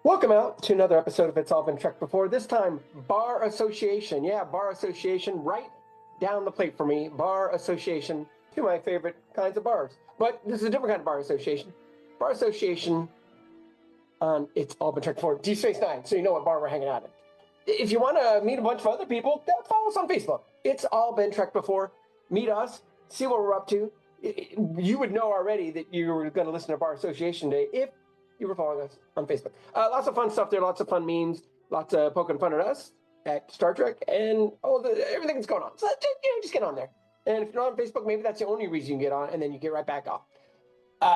Welcome out to another episode of It's All Been Trek Before. This time, Bar Association. Yeah, Bar Association, right down the plate for me. Bar Association, two of my favorite kinds of bars. But this is a different kind of Bar Association. Bar Association on It's All Been Trek Before. DS9, so you know what bar we're hanging out in. If you want to meet a bunch of other people, follow us on Facebook. It's All Been Trek Before. Meet us, see what we're up to. You would know already that you were going to listen to Bar Association Day if you were following us on Facebook. Lots of fun stuff there, lots of fun memes, lots of poking fun at us, at Star Trek, and everything that's going on. So just get on there. And if you're not on Facebook, maybe that's the only reason you get on, and then you get right back off.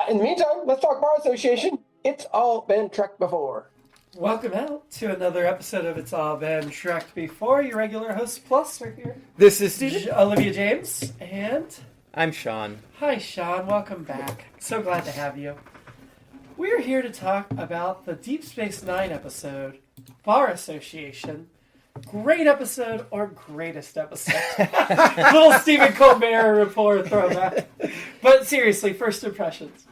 In the meantime, let's talk Bar Association. It's all been Trek before. Welcome out to another episode of It's All Been Trek Before. Your regular host Plus are here. This is Steven. Olivia James, and I'm Shaun. Hi Shaun, welcome back. So glad to have you. We're here to talk about the Deep Space Nine episode, Bar Association. Great episode or greatest episode? Little Stephen Colbert report throwback. But seriously, first impressions.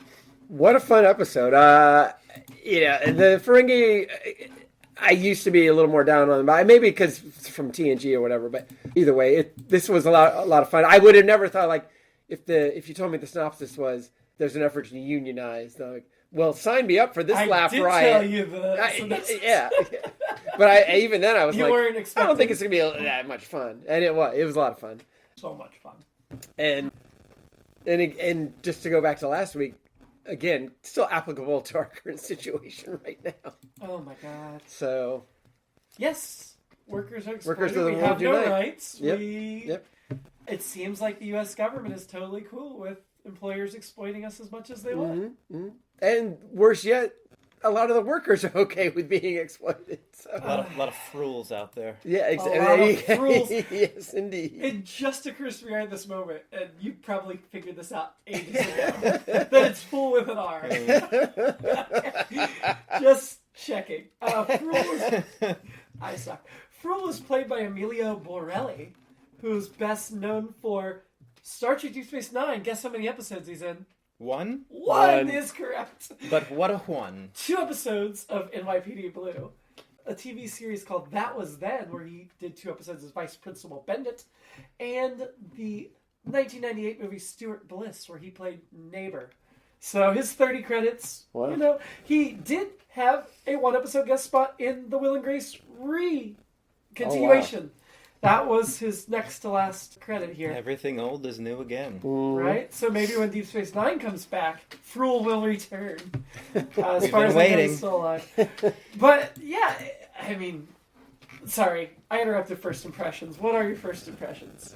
What a fun episode. The Ferengi, I used to be a little more down on them, maybe because it's from TNG or whatever, but either way, this was a lot of fun. I would have never thought, if you told me the synopsis was, there's an effort to unionize, well, sign me up for this laugh riot. I did tell you the yeah. But even then, I was you weren't expecting. I don't think it's going to be that much fun. And it was a lot of fun. So much fun. And just to go back to last week, again, still applicable to our current situation right now. Oh my God. So. Yes. Workers are exploited. Workers of the we world have no unite. rights. Yep. It seems like the U.S. government is totally cool with employers exploiting us as much as they want. Mm-hmm, mm-hmm. And worse yet, a lot of the workers are okay with being exploited. So. A lot of fools out there. Yeah, exactly. A lot of fools. Yes, indeed. It just occurs to me right at this moment, and you probably figured this out ages ago, that it's full with an R. Just checking. I suck. Frul is played by Emilio Borelli, who's best known for Star Trek Deep Space Nine. Guess how many episodes he's in? One Is correct. But what a one. 2 episodes of NYPD Blue. A TV series called That Was Then, where he did 2 episodes as Vice Principal Bendit. And the 1998 movie Stuart Bliss, where he played Neighbor. So his 30 credits, wow. He did have a 1-episode guest spot in the Will and Grace continuation. Oh, wow. That was his next to last credit here. Everything old is new again. Right? So maybe when Deep Space Nine comes back, Frul will return. As We've far been as waiting. I know, he's still alive. But, yeah, I mean, sorry, I interrupted first impressions. What are your first impressions?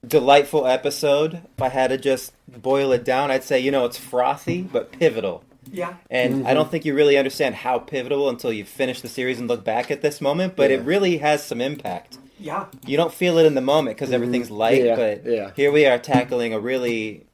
Delightful episode. If I had to just boil it down, I'd say, it's frothy, but pivotal. Yeah. And I don't think you really understand how pivotal until you finish the series and look back at this moment, but it really has some impact. Yeah. You don't feel it in the moment because everything's light, but here we are tackling a really,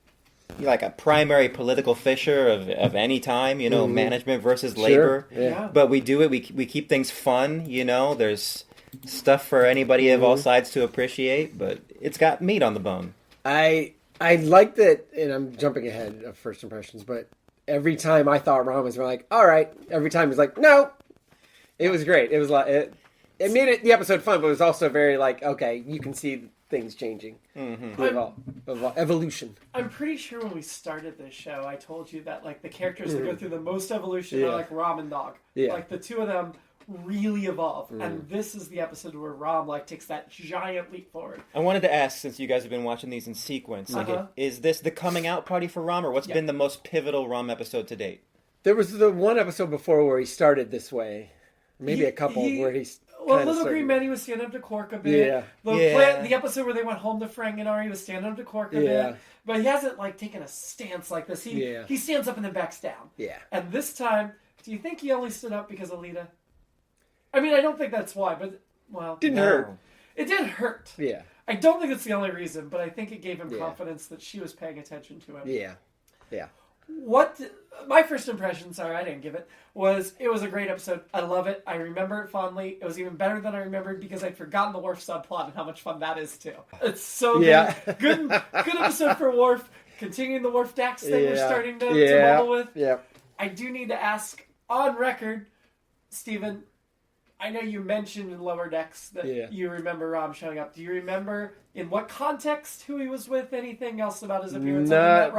like a primary political fissure of any time, management versus labor. Yeah. But we do it, we keep things fun, there's stuff for anybody of all sides to appreciate, but it's got meat on the bone. I like that, and I'm jumping ahead of first impressions, but every time I thought Ron was like, all right. Every time he's like, no. It was great. It was like it made the episode fun, but it was also very okay, you can see things changing. Mm-hmm. Evolution. I'm pretty sure when we started this show, I told you that the characters that go through the most evolution are like Rom and Dog. Yeah. The two of them really evolve, and this is the episode where Rom takes that giant leap forward. I wanted to ask, since you guys have been watching these in sequence, is this the coming out party for Rom, or what's been the most pivotal Rom episode to date? There was the one episode before where he started this way, maybe a couple where he's. Well, Little Green Man, he was standing up to Quark a bit. Yeah. The episode where they went home to Ferenginar, he was standing up to Quark a bit. But he hasn't taken a stance like this. He stands up and then backs down. Yeah. And this time, do you think he only stood up because of Lita? I mean, I don't think that's why, but, Didn't hurt. It did hurt. Yeah. I don't think it's the only reason, but I think it gave him confidence that she was paying attention to him. Yeah. Yeah. My first impression, sorry, I didn't give it was a great episode. I love it. I remember it fondly. It was even better than I remembered because I'd forgotten the Worf subplot and how much fun that is too. It's so good. Good episode for Worf. Continuing the Worf Dax thing we're starting to bubble with. Yeah. I do need to ask on record, Steven, I know you mentioned in Lower Decks that you remember Rom showing up. Do you remember in what context who he was with? Anything else about his appearance? Not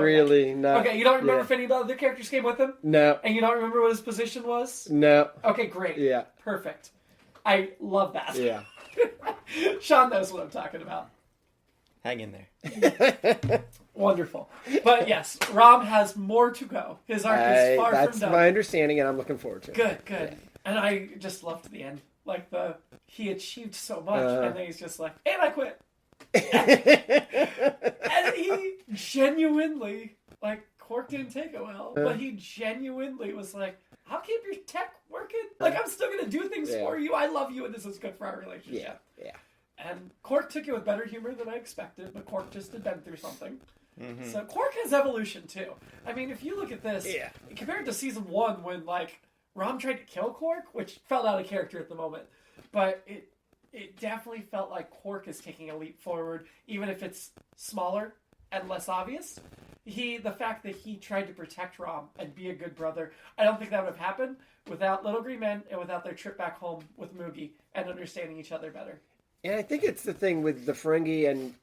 really. Okay, you don't remember if any other characters came with him? No. And you don't remember what his position was? No. Okay, great. Yeah. Perfect. I love that. Yeah. Shaun knows what I'm talking about. Hang in there. Wonderful. But yes, Rom has more to go. His arc is far from done. That's my understanding, and I'm looking forward to it. Good. Yeah. And I just loved the end. Like, he achieved so much, and then he's just like, and I quit. And he genuinely, like, Quark didn't take it well, but he genuinely was like, I'll keep your tech working. Like, I'm still going to do things for you. I love you, and this is good for our relationship. Yeah. And Quark took it with better humor than I expected, but Quark just had been through something. Mm-hmm. So Quark has evolution, too. I mean, if you look at this, compared to Season 1 when, like, Rom tried to kill Quark, which felt out of character at the moment, but it definitely felt like Quark is taking a leap forward, even if it's smaller and less obvious. The fact that he tried to protect Rom and be a good brother, I don't think that would have happened without Little Green Men and without their trip back home with Moogie and understanding each other better. And I think it's the thing with the Ferengi and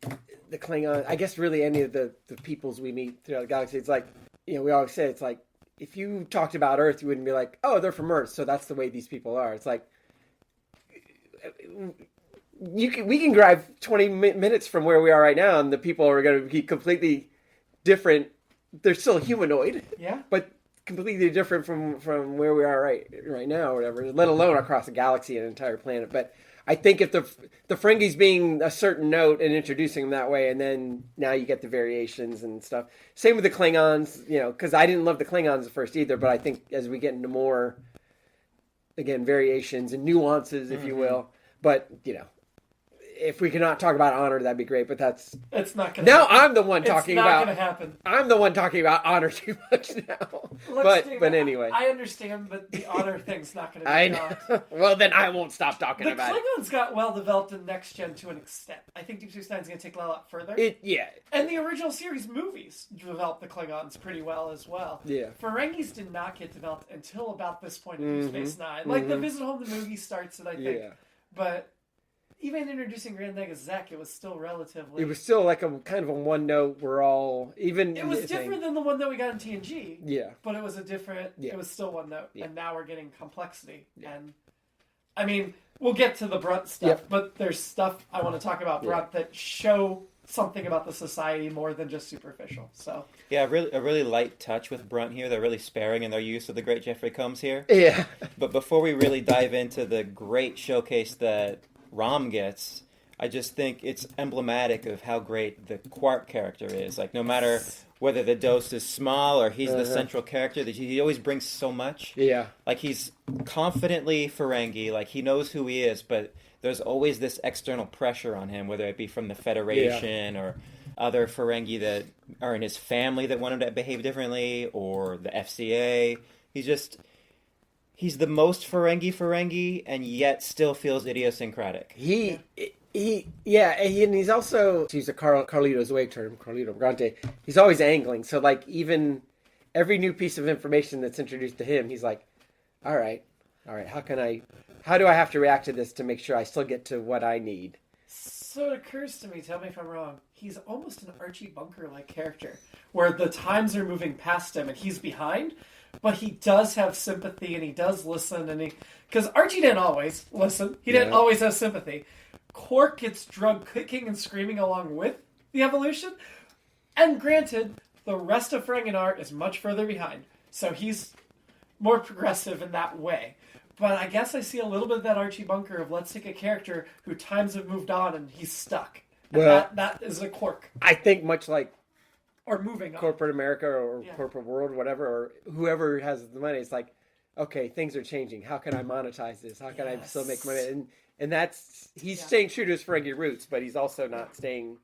the Klingon, I guess really any of the peoples we meet throughout the galaxy, it's like, we always say, it's like, if you talked about Earth, you wouldn't be like, oh, they're from Earth, so that's the way these people are. It's like, we can drive 20 minutes from where we are right now, and the people are going to be completely different. They're still humanoid, but completely different from where we are right now, or whatever. Let alone across a galaxy and an entire planet. But I think if the Ferengis being a certain note and introducing them that way, and then now you get the variations and stuff. Same with the Klingons, because I didn't love the Klingons at first either, but I think as we get into more, again, variations and nuances, if you will, but if we cannot talk about honor, that'd be great. But it's not going to. Now happen. I'm the one talking about. It's not going to happen. I'm the one talking about honor too much now. But anyway, I understand, but the honor thing's not going to be dropped. Well, then I won't stop talking about it. The Klingons got well developed in Next Gen to an extent. I think Deep Space Nine is going to take it a lot further. And the original series movies developed the Klingons pretty well as well. Yeah. Ferengis did not get developed until about this point in Deep Space Nine. Like the Visit Home, the movie starts it, I think. Yeah. But even introducing Grand Zek, it was still relatively. It was still like a kind of a one note. We're all even. It was different than the one that we got in TNG. Yeah. But it was a different. Yeah. It was still one note, and now we're getting complexity. Yeah. And I mean, we'll get to the Brunt stuff, but there's stuff I want to talk about Brunt that show something about the society more than just superficial. So a really light touch with Brunt here. They're really sparing in their use of the great Jeffrey Combs here. Yeah. But before we really dive into the great showcase that Rom gets, I just think it's emblematic of how great the Quark character is. Like, no matter whether the dose is small or he's the central character, that he always brings so much. Yeah. Like, he's confidently Ferengi, like, he knows who he is, but there's always this external pressure on him, whether it be from the Federation or other Ferengi that are in his family that want him to behave differently, or the FCA. He's the most Ferengi, and yet still feels idiosyncratic. And he's also, to use a Carlito's Way term, Carlito Grande, he's always angling. So, like, even every new piece of information that's introduced to him, he's like, all right, how do I have to react to this to make sure I still get to what I need? So it occurs to me, tell me if I'm wrong, he's almost an Archie Bunker-like character, where the times are moving past him and he's behind, but he does have sympathy and he does listen, because Archie didn't always listen. He didn't always have sympathy. Quark gets drug kicking and screaming along with the evolution. And granted, the rest of Ferenginar is much further behind. So he's more progressive in that way. But I guess I see a little bit of that Archie Bunker of let's take a character who times have moved on and he's stuck. And that is a Quark. I think much like or moving on. Corporate America or corporate world, whatever, or whoever has the money, it's like, okay, things are changing. How can I monetize this? How can I still make money? And that's, he's staying true to his Ferengi roots, but he's also not staying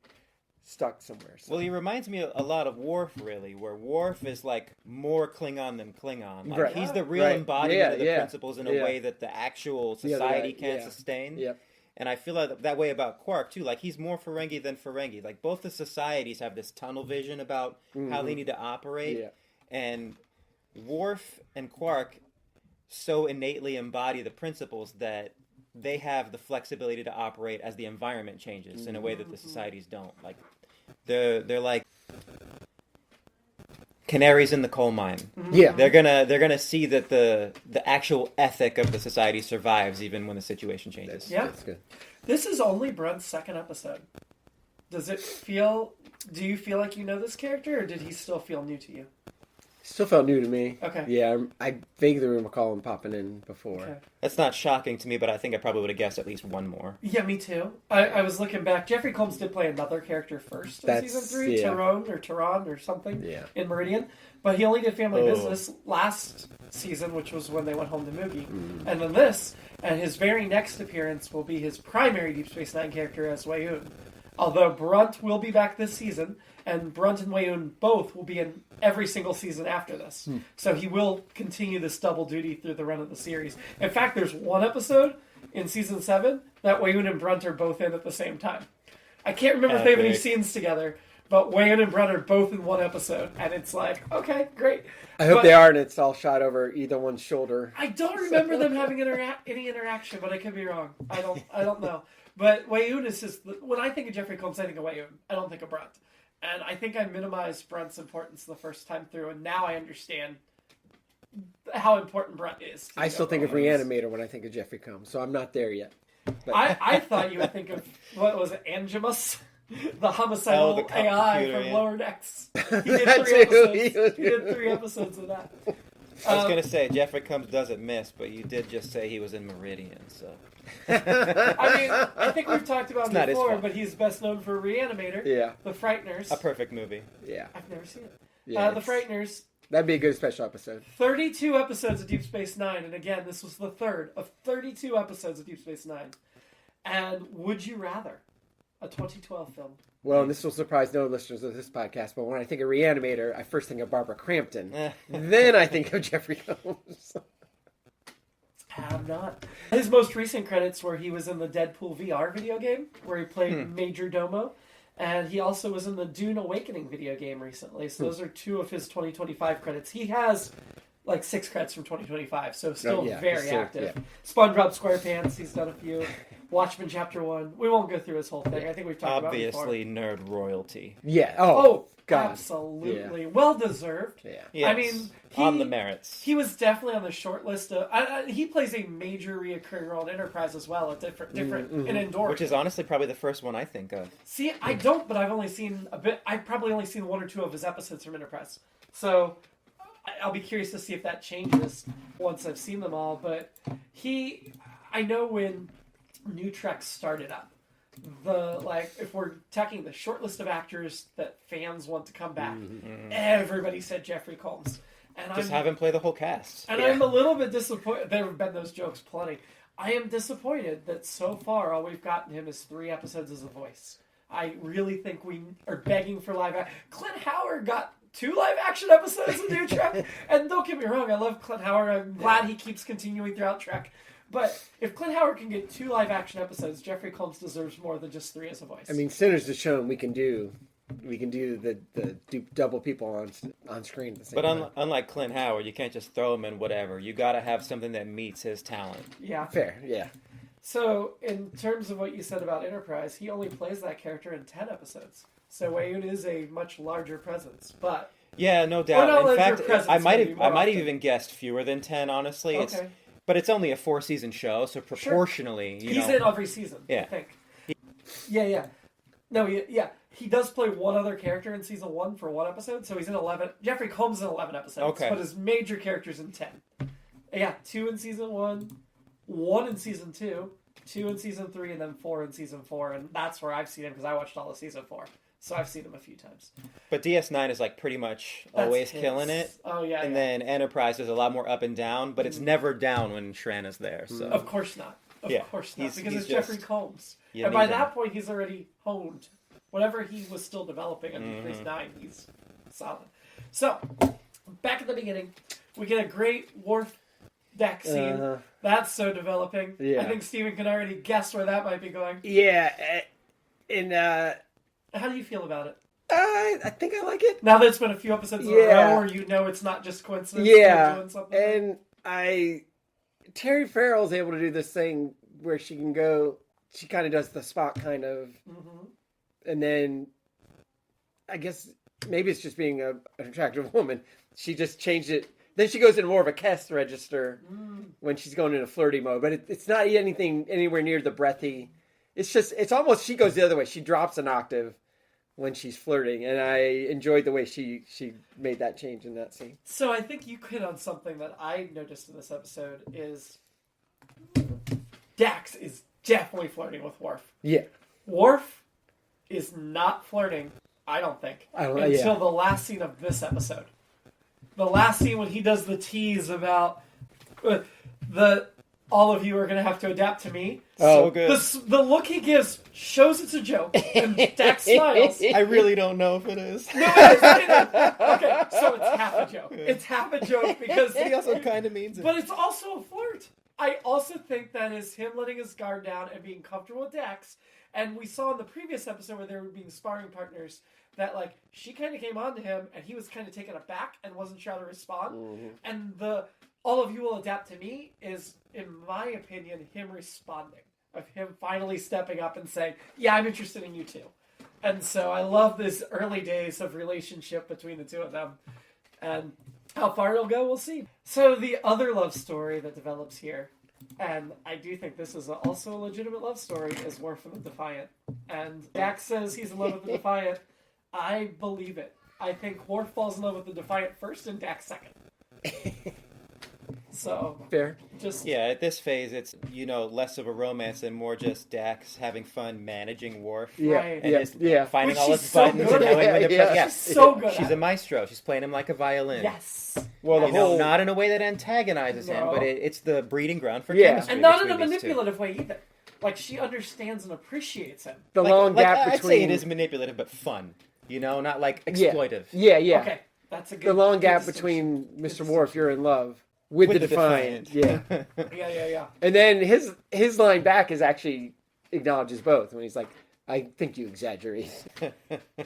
stuck somewhere. So. Well, he reminds me a lot of Worf, really, where Worf is like more Klingon than Klingon. Like, he's the real embodiment of the principles in a way that the actual society can't sustain. Yep. And I feel like that way about Quark, too. Like, he's more Ferengi than Ferengi. Like, both the societies have this tunnel vision about how they need to operate. Yeah. And Worf and Quark, so innately embody the principles that they have the flexibility to operate as the environment changes in a way that the societies don't. Like they're like canaries in the coal mine. Yeah, they're gonna see that the actual ethic of the society survives even when the situation changes. That's good. This is only Brunt's second episode. Do you feel like you know this character, or did he still feel new to you? Still felt new to me. Okay. Yeah, I vaguely recall him popping in before. Okay. That's not shocking to me, but I think I probably would have guessed at least one more. Yeah, me too. I was looking back. Jeffrey Combs did play another character first in season 3, Tyrone or something in Meridian. But he only did Family Business last season, which was when they went home to Moogie. And then this, and his very next appearance will be his primary Deep Space Nine character as Weyoun. Although Brunt will be back this season, and Brunt and Weyoun both will be in every single season after this. So he will continue this double duty through the run of the series. In fact, there's one episode in season 7 that Weyoun and Brunt are both in at the same time. I can't remember if they have any scenes together, but Weyoun and Brunt are both in one episode, and it's like, okay, great. I hope they are, and it's all shot over either one's shoulder. I don't remember them having any interaction, but I could be wrong. I don't know. But Weyoun is just, when I think of Jeffrey Combs, I think of Weyoun. I don't think of Brunt. And I think I minimized Brunt's importance the first time through, and now I understand how important Brunt is. I still think of Reanimator when I think of Jeffrey Combs, so I'm not there yet. But I thought you would think of, what was it, Angimus? The homicidal the AI from Lower Decks. He did 3 episodes of that. I was going to say, Jeffrey Combs doesn't miss, but you did just say he was in Meridian, so... I mean, I think we've talked about him before, but he's best known for Reanimator, The Frighteners. A perfect movie. Yeah. I've never seen it. Yeah, The Frighteners. That'd be a good special episode. 32 episodes of Deep Space Nine, and again, this was the third of 32 episodes of Deep Space Nine. And would you rather a 2012 film? Well, and this will surprise no listeners of this podcast, but when I think of Reanimator, I first think of Barbara Crampton. Then I think of Jeffrey Combs. Have not. His most recent credits were he was in the Deadpool VR video game, where he played Major Domo, and he also was in the Dune Awakening video game recently. So those are 2 of his 2025 credits. He has like 6 credits from 2025, so still very active. Yeah. SpongeBob SquarePants, he's done a few. Watchmen Chapter 1. We won't go through his whole thing. I think we've talked about it before. Obviously, nerd royalty. Yeah. Oh God. Absolutely. Yeah. Well deserved. Yeah. Yes. I mean, on the merits. He was definitely on the short list of... he plays a major reoccurring role in Enterprise as well, a different in Endor. Which is honestly probably the first one I think of. See, I don't, but I've only seen a bit... I've probably only seen 1 or 2 of his episodes from Enterprise. So I'll be curious to see if that changes once I've seen them all. But I know when New Trek started up, if we're taking the short list of actors that fans want to come back, everybody said Jeffrey Combs. And Just have him play the whole cast. And I'm a little bit disappointed. There have been those jokes plenty. I am disappointed that so far all we've gotten him is 3 episodes as a voice. I really think we are begging for live action. Clint Howard got 2 live action episodes of New Trek. And don't get me wrong, I love Clint Howard. I'm glad he keeps continuing throughout Trek. But if Clint Howard can get 2 live action episodes, Jeffrey Combs deserves more than just 3 as a voice. I mean, Sinners has shown we can do the double people on screen at the same time. But unlike Clint Howard, you can't just throw him in whatever. You got to have something that meets his talent. Yeah. Fair, yeah. So, in terms of what you said about Enterprise, he only plays that character in 10 episodes. So Weyoun is a much larger presence, but... Yeah, no doubt. In fact, I might have even guessed fewer than 10, honestly. Okay. But it's only a 4-season show, so proportionally, he's in every season, I think. Yeah. No, yeah. He does play one other character in season 1 for 1 episode, so he's in 11. Jeffrey Combs is in 11 episodes, but his major character's in 10. Yeah, 2 in season 1, 1 in season 2, 2 in season 3, and then 4 in season 4, and that's where I've seen him because I watched all of season 4. So I've seen him a few times. But DS9 is like pretty much always killing it. Oh, yeah. And then Enterprise is a lot more up and down, but it's never down when Shrana's there. So. Of course not. Of course not. Because it's Jeffrey Combs. And by that point, he's already honed. Whatever he was still developing on Deep Space Nine, he's solid. So, back at the beginning, we get a great Worf deck scene. That's so developing. Yeah. I think Steven can already guess where that might be going. Yeah. How do you feel about it? I think I like it. Now that it's been a few episodes in a row where you know it's not just coincidence. Yeah. Doing something and Terry Farrell's able to do this thing where she can go. She kind of does the Spock kind of, and then I guess maybe it's just being an attractive woman. She just changed it. Then she goes into more of a Kest register when she's going into flirty mode. But it's not anything anywhere near the breathy. It's almost, she goes the other way. She drops an octave when she's flirting. And I enjoyed the way she made that change in that scene. So I think you hit on something that I noticed in this episode is Dax is definitely flirting with Worf. Yeah. Worf is not flirting, I don't think, until the last scene of this episode. The last scene when he does the tease about all of you are going to have to adapt to me. So good. The look he gives shows it's a joke, and Dax smiles. I really don't know if it is. No, it is. Okay, so it's half a joke. It's half a joke because he also kind of means it. But it's also a flirt. I also think that is him letting his guard down and being comfortable with Dax. And we saw in the previous episode where they were being sparring partners that, like, she kind of came on to him and he was kind of taken aback and wasn't sure how to respond. Mm-hmm. And all of you will adapt to me is, in my opinion, him responding. Of him finally stepping up and saying, yeah, I'm interested in you too. And so I love this early days of relationship between the two of them. And how far it'll go, we'll see. So the other love story that develops here, and I do think this is also a legitimate love story, is Worf and the Defiant. And Dax says he's in love with the Defiant. I believe it. I think Worf falls in love with the Defiant first and Dax second. So fair. At this phase, it's less of a romance and more just Dax having fun managing Worf. Right. And finding Which all his she's so buttons good and knowing when to press. Yeah. She's so good. She's a maestro. She's playing him like a violin. Yes. Well, not in a way that antagonizes him, but it's the breeding ground for Yeah. chemistry. And not in a between these two. manipulative way either. Like, she understands and appreciates him. The long gap I'd between... say it is manipulative, but fun. Not like exploitive. Yeah. Okay, that's a good... The long gap between Mr. Worf, you're in love, with the Defiant. Yeah. Yeah. And then his line back is actually acknowledges both when he's like, I think you exaggerate.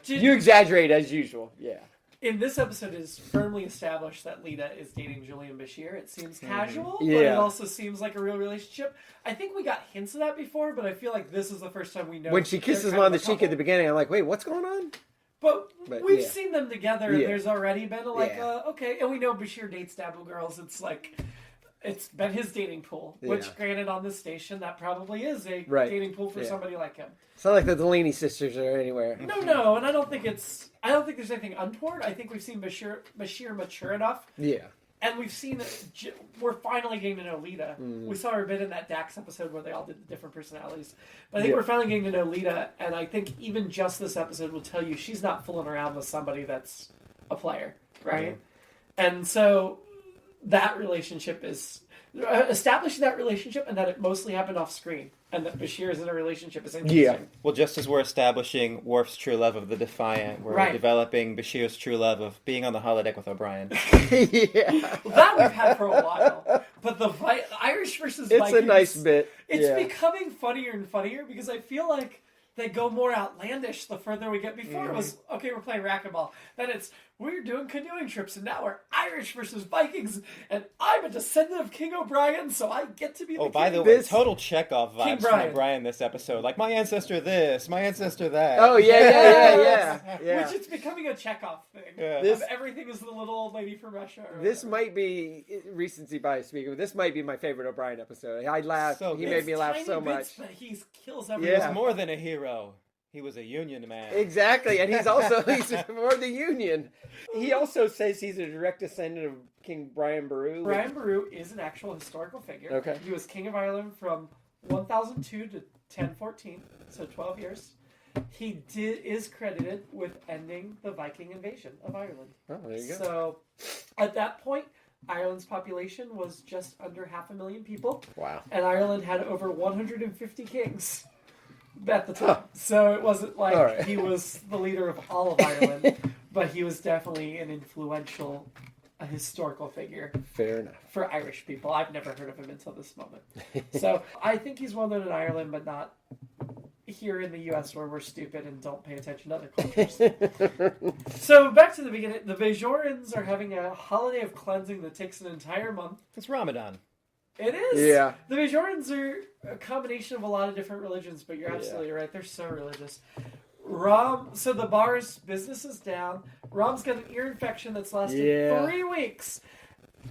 You exaggerate as usual. Yeah. In this episode, it is firmly established that Lita is dating Julian Bashir. It seems casual, but it also seems like a real relationship. I think we got hints of that before, but I feel like this is the first time we know. When she kisses him on the cheek at the beginning, I'm like, wait, what's going on? But we've seen them together, and there's already been okay, and we know Bashir dates Dabu girls. It's like, it's been his dating pool, which granted on this station, that probably is a dating pool for somebody like him. It's not like the Delaney sisters are anywhere. No, and I don't think there's anything untoward. I think we've seen Bashir mature enough. Yeah. And we've seen we're finally getting to know Lita. Mm. We saw her a bit in that Dax episode where they all did the different personalities. But I think we're finally getting to know Lita, and I think even just this episode will tell you she's not fooling around with somebody that's a player, right? Mm. And so that relationship is... establishing that relationship and that it mostly happened off screen and that Bashir is in a relationship is interesting. Yeah. Well, just as we're establishing Worf's true love of the Defiant, we're developing Bashir's true love of being on the holodeck with O'Brien. Well, that we've had for a while. But the Irish versus Vikings... It's a nice bit. It's becoming funnier and funnier because I feel like they go more outlandish the further we get. Before it was, okay, we're playing racquetball. Then it's, we're doing canoeing trips, and now we're Irish versus Vikings, and I'm a descendant of King O'Brien, so I get to be the king. By the way, total Chekhov vibes from O'Brien this episode. Like, my ancestor this, my ancestor that. Oh, yeah. Which it's becoming a Chekhov thing. Yeah. Everything is the little old lady from Russia. This might be, recency bias speaking, but this might be my favorite O'Brien episode. I laughed. He made me laugh so much. But he kills everyone. He was more than a hero. He was a Union man. Exactly, and he's for the Union. He also says he's a direct descendant of King Brian Boru. Brian Boru is an actual historical figure. Okay. He was King of Ireland from 1002 to 1014, so 12 years. He is credited with ending the Viking invasion of Ireland. Oh, there you go. So, at that point, Ireland's population was just under 500,000 people. Wow. And Ireland had over 150 kings at the time. So it wasn't like he was the leader of all of Ireland, but he was definitely an influential historical figure. Fair enough. For Irish people. I've never heard of him until this moment. So I think he's well known in Ireland, but not here in the U.S. where we're stupid and don't pay attention to other cultures. So back to the beginning. The Bajorans are having a holiday of cleansing that takes an entire month. It's Ramadan. It is. Yeah. The Bajorans are a combination of a lot of different religions, but you're absolutely right. They're so religious. So the bar's business is down. Rom's got an ear infection that's lasted 3 weeks.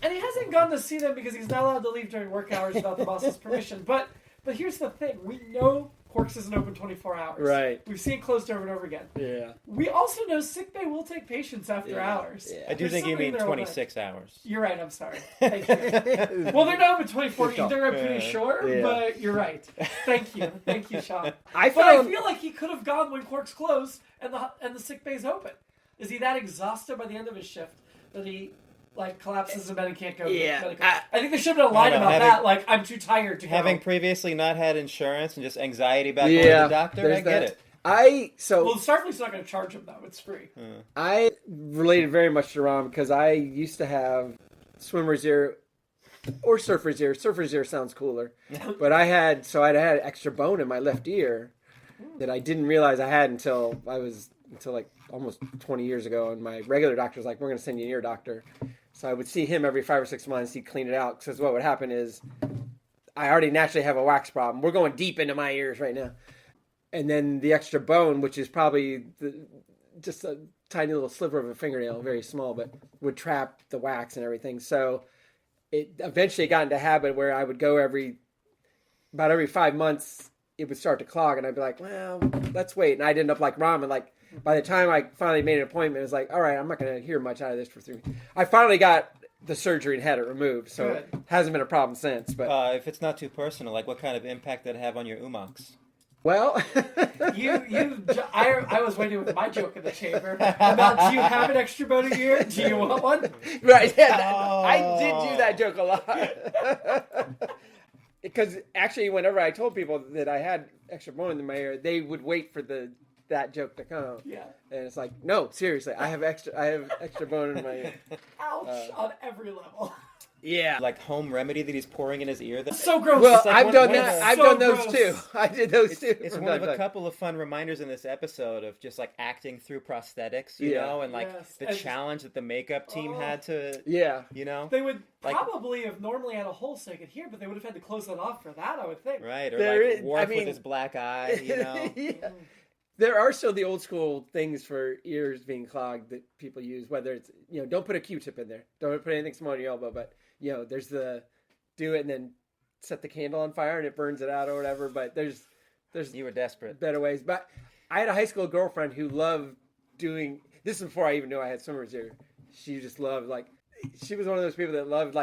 And he hasn't gone to see them because he's not allowed to leave during work hours without the boss's permission. But here's the thing. We know Quark's isn't open 24 hours. Right. We've seen it closed over and over again. Yeah. We also know sickbay will take patients after hours. I do think you mean 26 hours. You're right. I'm sorry. Thank you. Well, they're not open 24 either. I'm pretty sure, but you're right. Thank you. Thank you, Shaun. I feel like he could have gone when Quark's closed and the sick bay's open. Is he that exhausted by the end of his shift that he collapses in bed and can't go? I think there should have been a line about that. Like, I'm too tired to go. Having previously not had insurance and just anxiety about going to the doctor, I get it. Well, Starfleet's not going to charge him though. It's free. I related very much to Rom because I used to have swimmer's ear or surfer's ear. Surfer's ear sounds cooler, but I'd had extra bone in my left ear that I didn't realize I had until like almost 20 years ago. And my regular doctor was like, "We're going to send you an ear doctor." So I would see him every 5 or 6 months. He'd clean it out because what would happen is I already naturally have a wax problem. We're going deep into my ears right now. And then the extra bone, which is probably just a tiny little sliver of a fingernail, very small, but would trap the wax and everything. So it eventually got into a habit where I would go about every 5 months, it would start to clog. And I'd be like, well, let's wait. And I'd end up like Rom. And like by the time I finally made an appointment, it was like, all right, I'm not going to hear much out of this for 3 weeks. I finally got the surgery and had it removed. So it hasn't been a problem since. But if it's not too personal, like what kind of impact did it have on your umox? Well, I was waiting with my joke in the chamber about, do you have an extra bone in your ear? Do you want one? Right, I did do that joke a lot. Because actually, whenever I told people that I had extra bone in my ear, they would wait for that joke to come. Yeah. And it's like, no, seriously, I have extra bone in my ear. Ouch, on every level. Yeah. Like home remedy that he's pouring in his ear. That's so gross. Well, like I've done that. I've done those too. I did those too. It's one of a couple of fun reminders in this episode of just like acting through prosthetics, you know, and like the challenge that the makeup team had to, you know. They would probably have normally had a hole so they could hear, but they would have had to close that off for that, I would think. Right, or Worf with his black eye, you know. There are still the old school things for ears being clogged that people use, whether it's, don't put a Q-tip in there. Don't put anything small on your elbow, but there's do it and then set the candle on fire and it burns it out or whatever. But there's you were desperate. Better ways. But I had a high school girlfriend who loved doing this before I even knew I had swimmer's ear. She just loved she was one of those people that loved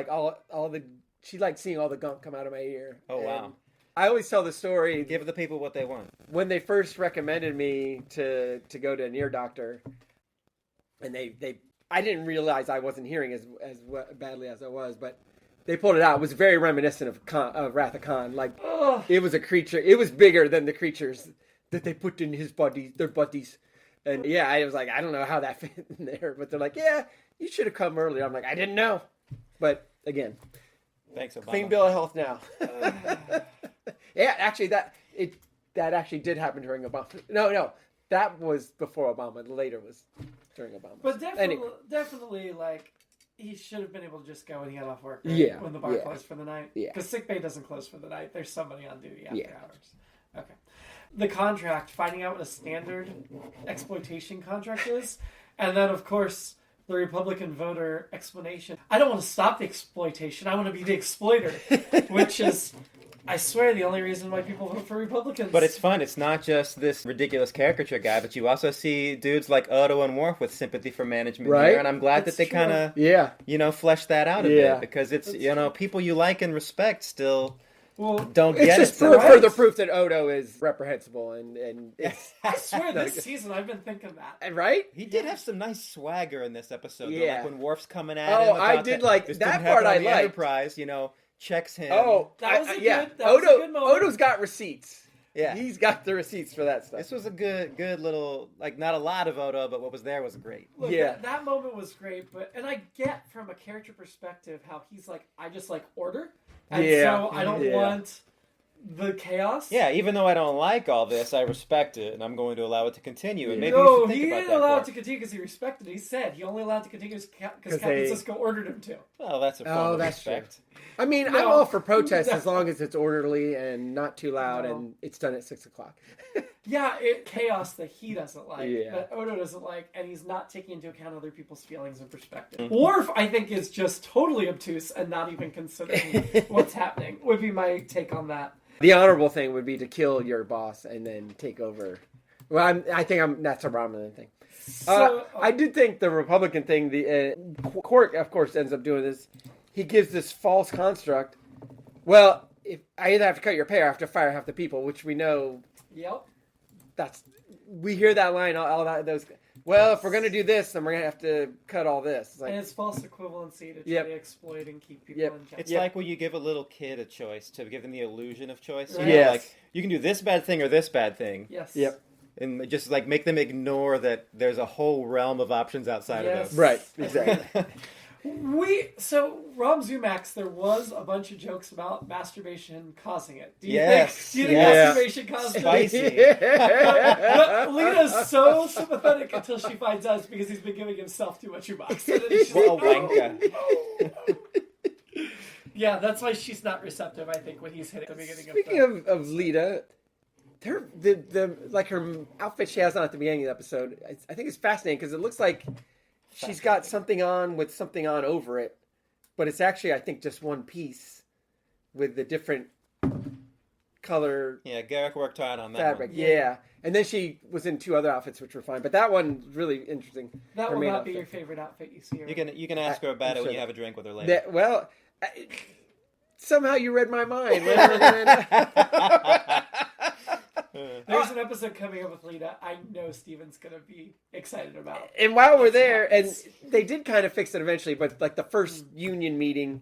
she liked seeing all the gunk come out of my ear. Oh, wow. I always tell the story. Give the people what they want. When they first recommended me to go to an ear doctor, and I didn't realize I wasn't hearing as badly as I was, but they pulled it out. It was very reminiscent of Wrath of Khan. Like, it was a creature. It was bigger than the creatures that they put in their bodies. And I was like, I don't know how that fit in there. But they're like, yeah, you should have come earlier. I'm like, I didn't know. But again, thanks, Obama. Clean bill of health now. Yeah, actually, that actually did happen during Obama. No, that was before Obama. Later was during Obama. But definitely, like, he should have been able to just go when he got off work. Right? When the bar closed for the night. Yeah. Because sickbay doesn't close for the night. There's somebody on duty after hours. Okay. The contract, finding out what a standard exploitation contract is, and then of course the Republican voter explanation. I don't want to stop the exploitation. I want to be the exploiter, which is, I swear, the only reason why people vote for Republicans. But it's fun. It's not just this ridiculous caricature guy, but you also see dudes like Odo and Worf with sympathy for management here, and I'm glad that they kind of, flesh that out a bit, because it's, people you like and respect still don't get it. It's just further proof that Odo is reprehensible, and it's... I swear, this season I've been thinking that. Right? He did have some nice swagger in this episode. Though, like when Worf's coming at him. Oh, I did like that part. I liked. Enterprise, checks him. Oh, that was a good moment. Odo's got receipts. Yeah, he's got the receipts for that stuff. This was a good little, like, not a lot of Odo, but what was there was great. Look, that moment was great, and I get from a character perspective how he's like, I just like order, and so I don't want The chaos? Yeah, even though I don't like all this, I respect it, and I'm going to allow it to continue. And maybe you No, should think he about didn't that, allow Quark. it to continue because he respected it. He said he only allowed it to continue because they- Captain Sisko ordered him to. Well, that's a form of that's true. respect. I mean, No. I'm all for protest No. as long as it's orderly and not too loud, No. and it's done at 6:00. Yeah, chaos that he doesn't like, Yeah. that Odo doesn't like, and he's not taking into account other people's feelings and perspective. Worf, I think, is just totally obtuse and not even considering what's happening, would be my take on that. The honorable thing would be to kill your boss and then take over. Well, that's a Romulan thing. I did think the Republican thing, Quark, of course, ends up doing this. He gives this false construct. Well, if I either have to cut your pay or I have to fire half the people, which we know. Yep. We hear that line, all that, those. Well, if we're going to do this, then we're going to have to cut all this. It's like, And it's false equivalency to try Yep. to exploit and keep people Yep. in check. It's like when you give a little kid a choice to give them the illusion of choice. You Right. know, Yes. like you can do this bad thing or this bad thing, Yes. Yep. and just like make them ignore that there's a whole realm of options outside Yes. of this. Right, exactly. So Rom Zumax, there was a bunch of jokes about masturbation causing it. Do you Yes. think Yes. masturbation caused it? Spicy. But Lena's so sympathetic until she finds out because he's been giving himself too much Zumax. And then she's What a like, wanker. yeah, that's why she's not receptive, I think, when he's hitting the beginning Speaking of Lita, her outfit she has on at the beginning of the episode, I think it's fascinating because it looks like she's got something on with something on over it, but it's actually, I think, just one piece with the different color Yeah, Garrick worked hard on that fabric. one. Yeah. And then she was in 2 other outfits, which were fine, but that one's really interesting. That Her will main not be outfit. your favorite outfit you see her. You can ask her about I'm it when sure you have a drink with her later. Somehow you read my mind. There's an episode coming up with Lena I know Steven's going to be excited about. And while we're there, and they did kind of fix it eventually, but like the first union meeting,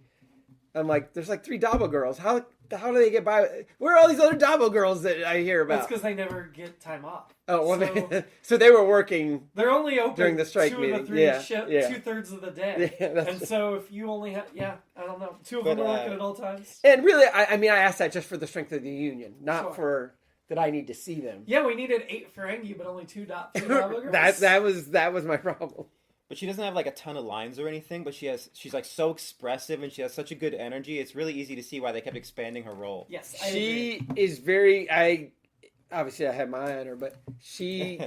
I'm like, there's like 3 Dabo girls. How do they get by? Where are all these other Dabo girls that I hear That's about? because they never get time off. Oh, well, So- so they were working. They're only open During the strike 2 meeting. of the 3 Yeah, yeah. 2/3 of the day. Yeah, that's and true. so if you only have, I don't know, 2 of But, them are working at all times. And really, I mean, I asked that just for the strength of the union, not Sure. for that I need to see them. Yeah, we needed 8 Ferengi, but only 2 Dabo girls. that was my problem. But she doesn't have like a ton of lines or anything, but she's like so expressive and she has such a good energy. It's really easy to see why they kept expanding her role. Yes, I agree. She is very. Obviously I had my eye on her, but she,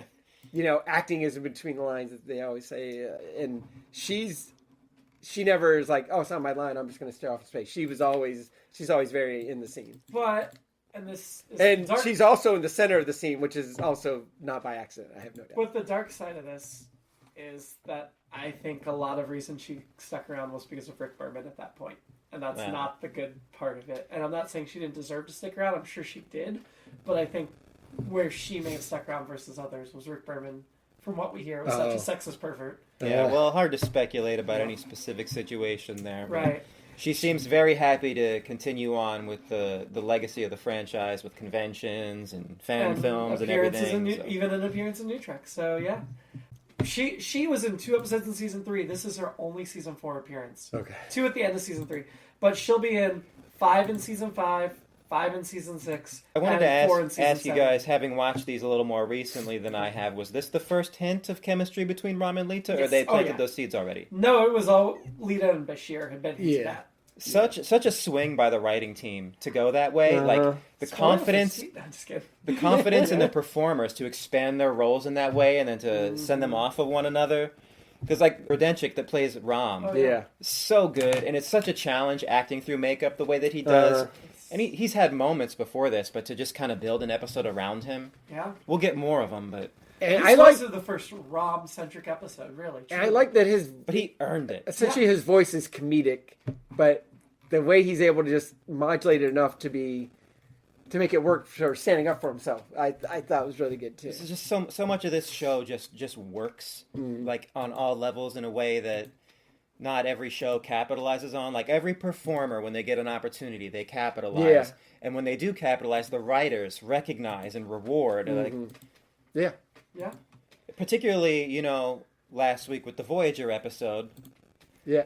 acting is in between the lines, as they always say, and she never is like, oh, it's not my line, I'm just going to stare off in space. She's always very in the scene, But, and this is and dark, she's also in the center of the scene, which is also not by accident. I have no doubt. but the dark side of this is that I think a lot of reason she stuck around was because of Rick Berman at that point. And that's Yeah. not the good part of it. And I'm not saying she didn't deserve to stick around. I'm sure she did. But I think where she may have stuck around versus others was Rick Berman. From what we hear, was such a sexist pervert. Yeah, well, hard to speculate about any specific situation there. but Right. She seems very happy to continue on with the legacy of the franchise with conventions and fan films and appearances everything. so. Even an appearance in New Trek. So, yeah. She was in 2 episodes in season 3. This is her only season 4 appearance. Okay. 2 at the end of season 3. But she'll be in 5 in season 5, 5 in season 6, I wanted and to 4 in season ask you 7. guys, having watched these a little more recently than I have, was this the first hint of chemistry between Ram and Lita, or Yes. they Oh, planted yeah. those seeds already? No, it was all Lita and Bashir had been hinted Yeah. at. Such a swing by the writing team to go that way. Like the Spoiler for confidence, Se- I'm just kidding. the confidence in the performers to expand their roles in that way, and then to send them off of one another. Because like Rodenchik that plays Ram, Oh, Yeah. so good, and it's such a challenge acting through makeup the way that he does. And he's had moments before this, but to just kind of build an episode around him, Yeah. we'll get more of them. But And This was the first Rob-centric episode, really. And I like that he earned it. essentially his voice is comedic, but the way he's able to just modulate it enough to make it work for standing up for himself, I thought was really good too. This is just so much of this show just works like on all levels in a way that not every show capitalizes on. Like every performer, when they get an opportunity, they capitalize. Yeah. And when they do capitalize, the writers recognize and reward. Like, Yeah. Yeah. particularly, last week with the Voyager episode, Yeah.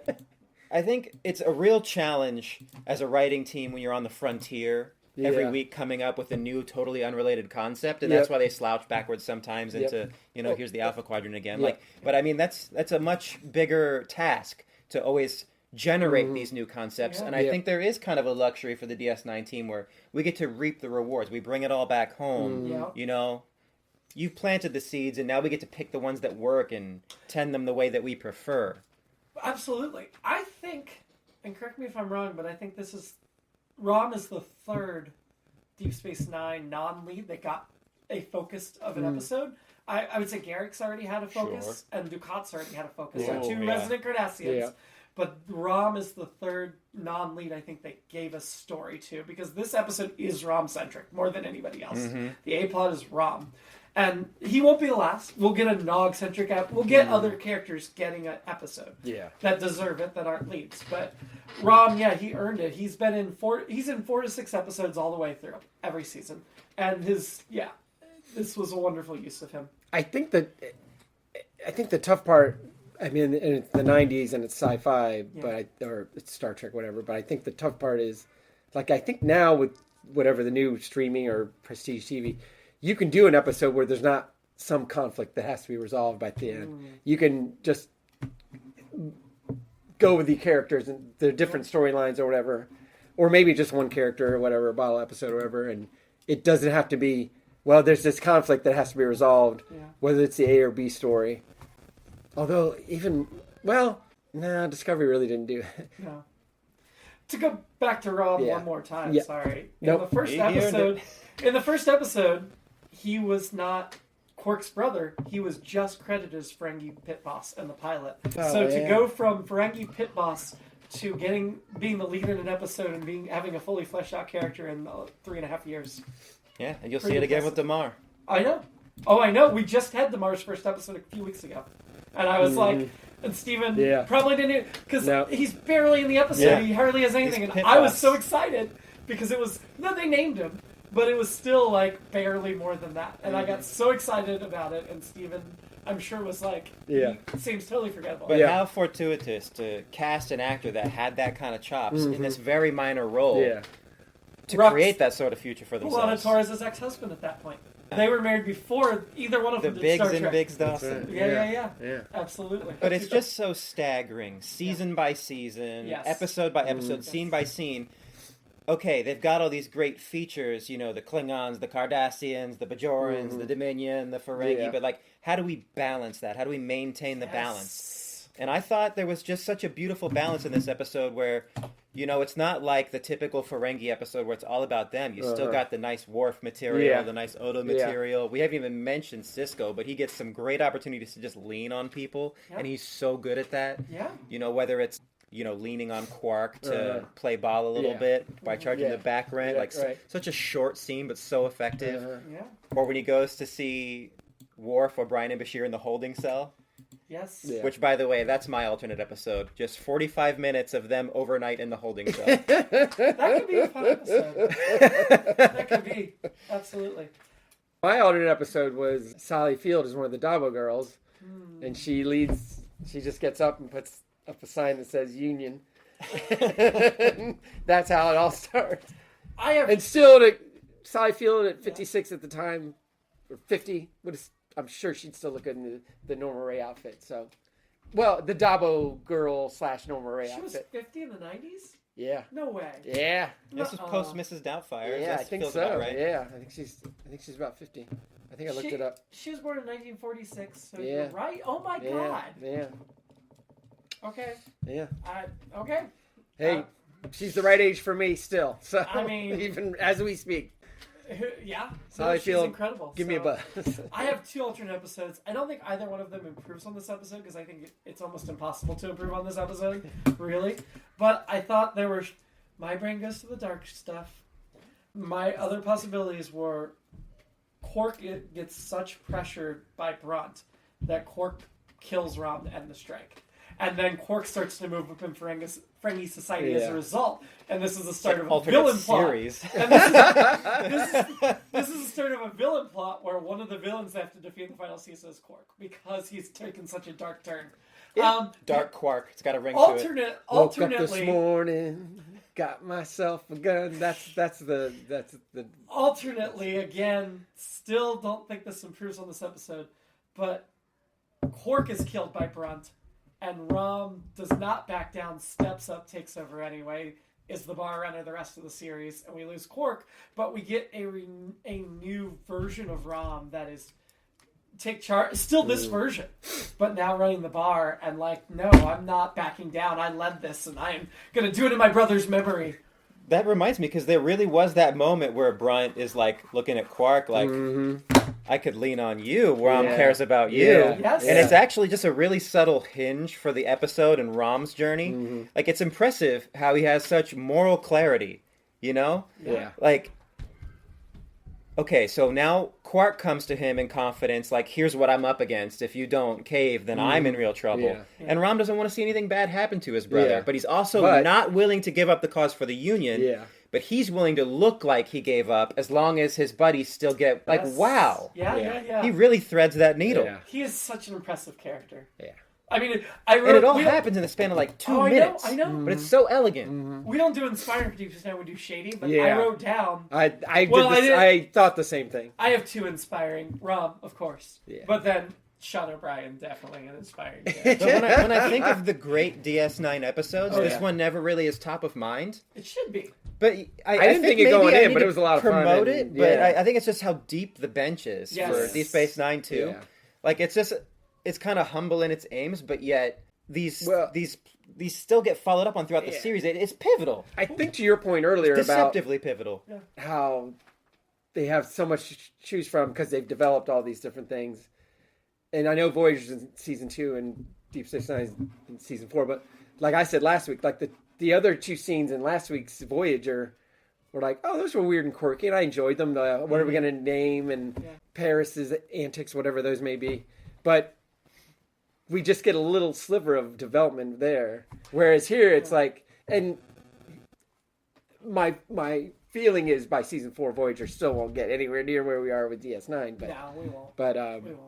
I think it's a real challenge as a writing team when you're on the frontier every week coming up with a new, totally unrelated concept, and that's why they slouch backwards sometimes into, here's the Alpha Quadrant again. But I mean, that's a much bigger task to always generate these new concepts, and I think there is kind of a luxury for the DS9 team where we get to reap the rewards. We bring it all back home, You've planted the seeds, and now we get to pick the ones that work and tend them the way that we prefer. Absolutely. I think, and correct me if I'm wrong, but I think Rom is the third Deep Space Nine non-lead that got a focus of an episode. I would say Garrick's already had a focus, and Ducat's already had a focus. So two resident Cardassians. Yeah. But Rom is the third non-lead I think that gave us story to, because this episode is Rom-centric more than anybody else. The A-plot is Rom. And he won't be the last. We'll get a Nog-centric We'll get other characters getting an episode that deserve it, that aren't leads. But Rom, he earned it. He's been in 4 to 6 episodes all the way through every season. And this was a wonderful use of him. I think the tough part, I mean, and it's the 90s and it's sci-fi, or it's Star Trek, whatever. But I think the tough part is, I think now with whatever the new streaming or prestige TV, you can do an episode where there's not some conflict that has to be resolved by the end. You can just go with the characters and the different storylines or whatever, or maybe just one character or whatever, a bottle episode or whatever, and it doesn't have to be, well, there's this conflict that has to be resolved, whether it's the A or B story. Although Discovery really didn't do it. No. To go back to Rob one more time, sorry. In the first episode, he was not Quark's brother. He was just credited as Ferengi Pit Boss and the pilot. To go from Ferengi Pit Boss to being the lead in an episode and having a fully fleshed out character in 3.5 years. Yeah, and you'll see it again with Damar. I know. Oh, I know. We just had Damar's first episode a few weeks ago. And I was like, and Steven probably didn't, because he's barely in the episode. Yeah. He hardly has anything. And I was so excited because they named him, but it was still barely more than that. And I got so excited about it. And Steven, I'm sure, was he seems totally forgettable. But how fortuitous to cast an actor that had that kind of chops in this very minor role to create that sort of future for themselves. Lana Torres' ex-husband at that point. They were married before either one of them did Star Trek. The Biggs and Biggs Dawson. Yeah. Absolutely. But it's just so staggering, season by season, episode by episode, scene by scene. Okay, they've got all these great features, the Klingons, the Cardassians, the Bajorans, the Dominion, the Ferengi, but how do we balance that? How do we maintain the balance? And I thought there was just such a beautiful balance in this episode where, it's not like the typical Ferengi episode where it's all about them. You still got the nice Worf material, the nice Odo material. We haven't even mentioned Sisko, but he gets some great opportunities to just lean on people, and he's so good at that. Yeah. Whether it's, leaning on Quark to play ball a little bit by charging the back rent. Such a short scene, but so effective. Or when he goes to see Worf, O'Brien, and Bashir in the holding cell. Yes. Yeah. Which, by the way, that's my alternate episode. Just 45 minutes of them overnight in the holding cell. That could be a fun episode. That could be. Absolutely. My alternate episode was Sally Field is one of the Dabo girls. And she just gets up and puts up a sign that says Union. That's how it all starts. And still, Sally Field at 56 at the time, or 50, I'm sure she'd still look good in the Norma Ray outfit. So, the Dabo girl / Norma Ray outfit. She was 50 in the 90s? Yeah. No way. Yeah. This was post Mrs. Doubtfire. Yeah, I think so. Right. Yeah, I think she's about 50. I think I looked it up. She was born in 1946. So you're right. Oh my God. Yeah. Okay. Yeah. Okay. Hey, she's the right age for me still. So I mean, even as we speak. Yeah, she's incredible. Give me a buzz. I have 2 alternate episodes. I don't think either one of them improves on this episode because I think it's almost impossible to improve on this episode, really. But I thought my brain goes to the dark stuff. My other possibilities were Quark gets such pressure by Brunt that Quark kills Rom to end the strike. And then Quark starts to move up in Ferengi society as a result. And this is the start of a villain series. Plot. And this is the start of a villain plot where one of the villains they have to defeat in the final season is Quark because he's taken such a dark turn. Dark Quark. It's got a ring to it. Woke up this morning. got myself a gun. That's the. Alternately, again, still don't think this improves on this episode, but Quark is killed by Brunt, and Rom does not back down, steps up, takes over anyway, is the bar runner the rest of the series, and we lose Quark, but we get a new version of Rom that is take charge, still this version, but now running the bar, and like, no, I'm not backing down, I led this, and I'm going to do it in my brother's memory. That reminds me, because there really was that moment where Brunt is like looking at Quark like, I could lean on you. Rom cares about you. Yeah. Yes. And it's actually just a really subtle hinge for the episode and Rom's journey. Like, it's impressive how he has such moral clarity, you know? Yeah. Like, okay, so now Quark comes to him in confidence, like, here's what I'm up against. If you don't cave, then I'm in real trouble. Yeah. And Rom doesn't want to see anything bad happen to his brother, Yeah. but he's also not willing to give up the cause for the Union. Yeah. But he's willing to look like he gave up as long as his buddies still get, like, wow. Yeah. He really threads that needle. Yeah. He is such an impressive character. Yeah. I mean, And it all happens in the span of like 2 minutes. I know. But it's so elegant. We don't do inspiring for Deep Space Nine, we do shady, but Yeah. I wrote down... I thought the same thing. I have 2 inspiring. Rom, of course. Yeah. But then Shaun O'Brien, definitely an inspiring. But when I think of the great DS9 episodes, this yeah. one never really is top of mind. It should be. But I didn't think it going in, but it was a lot of fun. Promote And, it, but yeah. I think it's just how deep the bench is Yes. for Deep Space Nine too. Yeah. Like, it's kind of humble in its aims, but yet these still get followed up on throughout the series. It's pivotal. I think to your point earlier about Deceptively pivotal. how they have so much to choose from because they've developed all these different things. And I know Voyager's in season 2 and Deep Space Nine is in season 4, but like I said last week, like the other 2 scenes in last week's Voyager were like, oh, those were weird and quirky, and I enjoyed them. What are we going to name, and Paris's antics, whatever those may be. But we just get a little sliver of development there. Whereas here, it's like, and my feeling is by season 4, Voyager still won't get anywhere near where we are with DS9. But No, we won't. But We won't.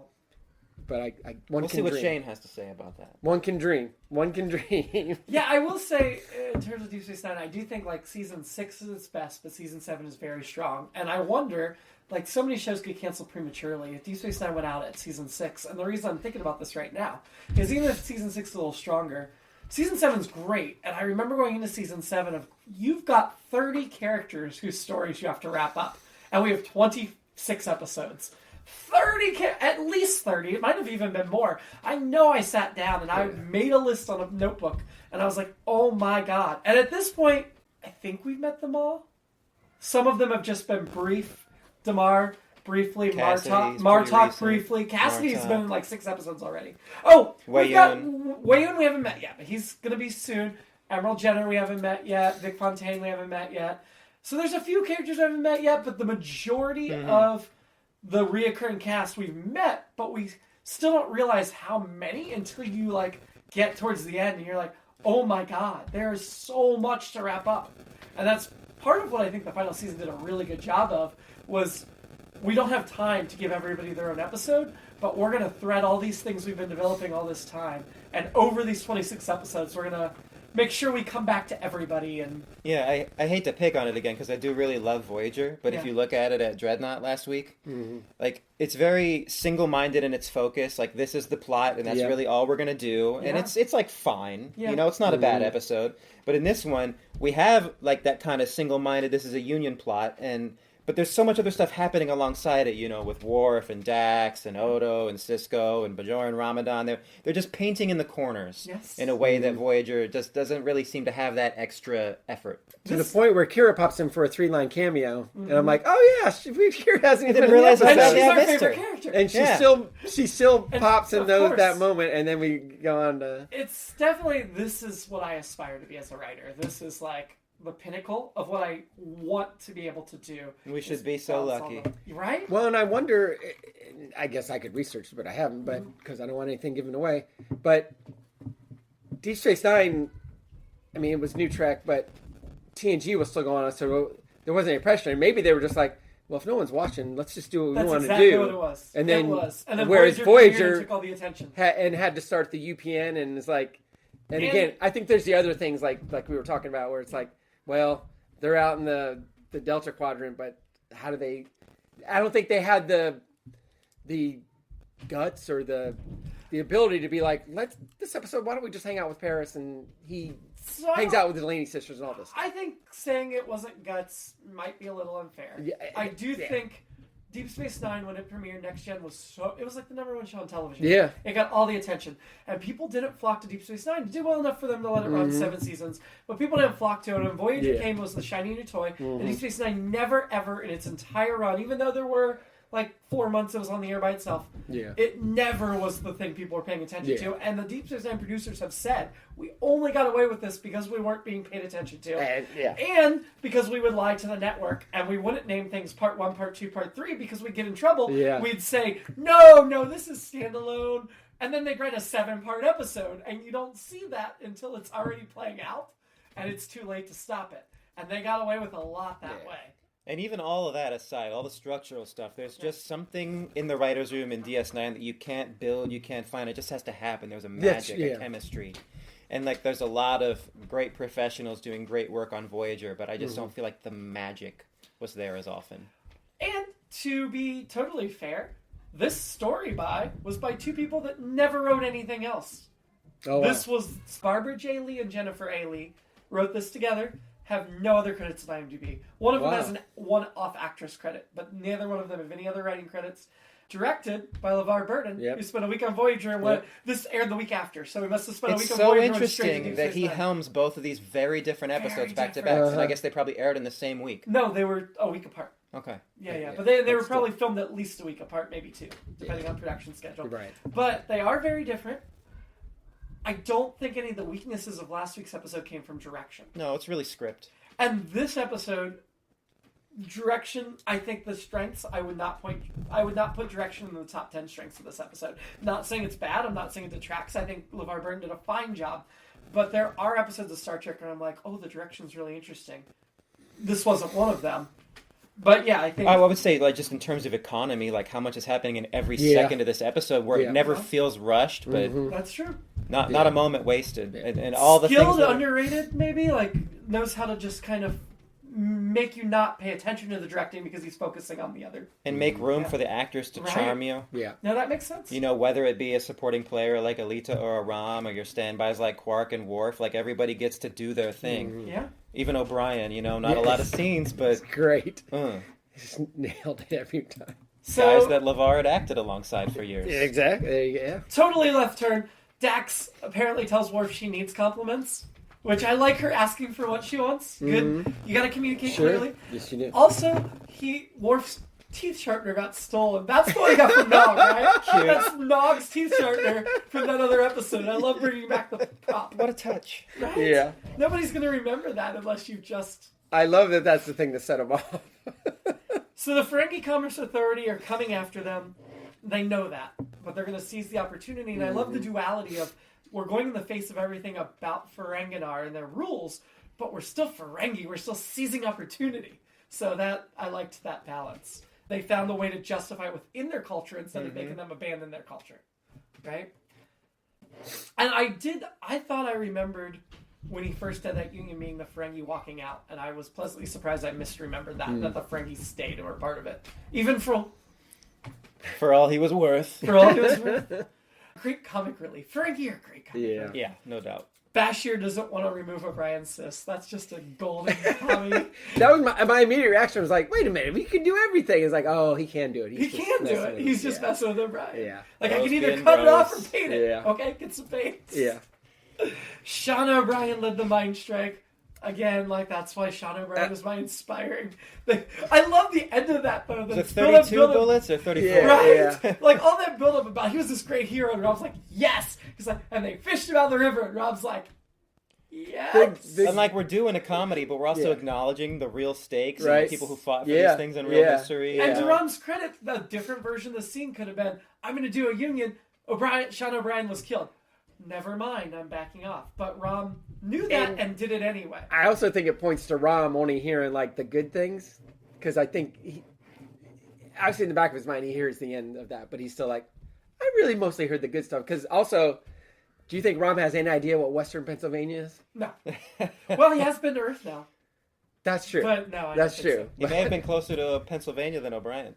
but We'll can see what dream. Shane has to say about that. One can dream. One can dream. Yeah, I will say, in terms of Deep Space Nine, I do think, like, season 6 is its best, but season 7 is very strong. And I wonder, like, so many shows get canceled prematurely. If Deep Space Nine went out at season 6, and the reason I'm thinking about this right now is even if season 6 is a little stronger, season 7's great. And I remember going into season 7 of, you've got 30 characters whose stories you have to wrap up. And we have 26 episodes. 30, at least 30. It might have even been more. I know I sat down and I made a list on a notebook, and I was like, oh my god. And at this point, I think we've met them all. Some of them have just been brief. Damar, briefly. Martok, briefly. Cassidy's Martok. been in like 6 episodes already. Oh, we've got Wei-Yun. Wei-Yun we haven't met yet, but he's going to be soon. Emerald Jenner we haven't met yet. Vic Fontaine we haven't met yet. So there's a few characters we haven't met yet, but the majority of the reoccurring cast we've met, but we still don't realize how many until you like get towards the end and you're like, oh my god, there is so much to wrap up. And that's part of what I think the final season did a really good job of, was we don't have time to give everybody their own episode, but we're going to thread all these things we've been developing all this time, and over these 26 episodes we're going to make sure we come back to everybody. And Yeah, I hate to pick on it again because I do really love Voyager, but if you look at it at Dreadnought last week, like, it's very single-minded in its focus. Like, this is the plot, and that's really all we're gonna do, and it's like fine. You know, it's not a bad episode. But in this one, we have like that kind of single-minded. This is a Union plot, but there's so much other stuff happening alongside it, you know, with Worf and Dax and Odo and Sisko and Bajor and Ramadan. They're just painting in the corners in a way that Voyager just doesn't really seem to have that extra effort. To the point where Kira pops in for a 3-line cameo, and I'm like, oh yeah, Kira hasn't even didn't realize and that. she's Yeah, our missed favorite her. character. And she still pops in that moment, and then we go on to. It's definitely, this is what I aspire to be as a writer. This is like the pinnacle of what I want to be able to do. We should be so lucky. Right? Well, and I wonder, I guess I could research it, but I haven't, but because I don't want anything given away. But Deep Space Nine, I mean, it was new Trek, but TNG was still going on, so there wasn't any pressure. And maybe they were just like, well, if no one's watching, let's just do what we want exactly to do. What it was. And then, it was. And then whereas Voyager Voyager took all the attention. had to start the UPN, and it's like, and again, I think there's the other things like we were talking about, where it's like, well, they're out in the Delta Quadrant, but how do they? I don't think they had the guts or the ability to be like, this episode, why don't we just hang out with Paris and he hangs out with the Delaney sisters and all this stuff. I think saying it wasn't guts might be a little unfair. Yeah, I do think Deep Space Nine, when it premiered, Next Gen it was like the #1 show on television. Yeah. It got all the attention. And people didn't flock to Deep Space Nine. It did well enough for them to let it run 7 seasons. But people didn't flock to it. And Voyager came was the shiny new toy. And Deep Space Nine never, ever, in its entire run, even though there were like 4 months it was on the air by itself, it never was the thing people were paying attention to. And the Deep Space Nine producers have said, we only got away with this because we weren't being paid attention to. And because we would lie to the network and we wouldn't name things part 1, part 2, part 3 because we'd get in trouble. We'd say, no, this is standalone. And then they'd write a 7-part episode. And you don't see that until it's already playing out. And it's too late to stop it. And they got away with a lot that way. And even all of that aside, all the structural stuff, there's just something in the writer's room in DS9 that you can't build, you can't find. It just has to happen. There's a magic, a chemistry. And like there's a lot of great professionals doing great work on Voyager, but I just don't feel like the magic was there as often. And to be totally fair, this story was by 2 people that never wrote anything else. This was Barbara J. Lee and Jennifer A. Lee wrote this together. Have no other credits on IMDb. One of them has an one-off actress credit, but neither one of them have any other writing credits. Directed by LeVar Burton, who spent a week on Voyager, and this aired the week after, so he must have spent a week on Voyager. It's so interesting that he helms both of these very different episodes back to back, and I guess they probably aired in the same week. No, they were a week apart. Okay. Yeah. But they were probably filmed at least a week apart, maybe 2, depending on production schedule. Right. But they are very different. I don't think any of the weaknesses of last week's episode came from direction. No, it's really script. And this episode, direction, I think the strengths, I would not put direction in the top 10 strengths of this episode. Not saying it's bad, I'm not saying it detracts. I think LeVar Burton did a fine job. But there are episodes of Star Trek where I'm like, the direction's really interesting. This wasn't one of them. But yeah, I think I would say, like, just in terms of economy, like how much is happening in every second of this episode, where it never feels rushed, but that's true. Not a moment wasted, and all the skilled, things underrated, maybe like knows how to just kind of make you not pay attention to the directing because he's focusing on the other and make room for the actors to charm you. Yeah, no, that makes sense. You know, whether it be a supporting player like Alita or a Ram, or your standbys like Quark and Worf, like everybody gets to do their thing. Yeah. Even O'Brien, not a lot of scenes, but it's great. Just nailed it every time. So, guys that LeVar had acted alongside for years. Exactly. Yeah. Totally left turn. Dax apparently tells Worf she needs compliments, which I like her asking for what she wants. Good. You got to communicate clearly. Yes, you do. Also, Worf's teeth sharpener got stolen. That's what he got from Nog, right? Cute. That's Nog's teeth sharpener from that other episode. I love bringing back the prop. What a touch. Right? Yeah. Nobody's going to remember that unless you've just... I love that that's the thing that set him off. So the Ferengi Commerce Authority are coming after them. They know that. But they're going to seize the opportunity. And I love the duality of we're going in the face of everything about Ferenginar and their rules, but we're still Ferengi. We're still seizing opportunity. So that I liked that balance. They found a way to justify it within their culture instead of making them abandon their culture. Right? And I thought I remembered when he first did that union meeting, the Ferengi walking out, and I was pleasantly surprised I misremembered that the Ferengi stayed and were part of it. Even for all he was worth. For all he was worth. Great comic relief. Ferengi are great comic relief. Yeah, no doubt. Bashir doesn't want to remove O'Brien's cyst. That's just a golden comedy. That was my immediate reaction was like, wait a minute, we can do everything. It's like, oh, he can do it. He can do it. He's just messing with O'Brien. Yeah. Like, I can either cut it off or paint it. Yeah. Okay, get some paints. Yeah. Shaun O'Brien led the mind strike. Again, like, that's why Shaun O'Brien is my inspiring. I love the end of that, though. The 32 bullets or 34? Yeah, right? Yeah. Like, all that build-up about, he was this great hero, and Rob's like, yes! He's like, and they fished him out of the river, and Rob's like, yes! And, like, we're doing a comedy, but we're also acknowledging the real stakes and the people who fought for these things in real history. And to Rom's credit, the different version of the scene could have been, I'm going to do a union, Shaun O'Brien was killed. Never mind, I'm backing off. But Rom knew that and did it anyway. I also think it points to Rom only hearing, like, the good things. Because I think, obviously in the back of his mind, he hears the end of that. But he's still like, I really mostly heard the good stuff. Because also, do you think Rom has any idea what Western Pennsylvania is? No. Well, he has been to Earth now. That's true. But no, I That's don't think true. He may have been closer to Pennsylvania than O'Brien.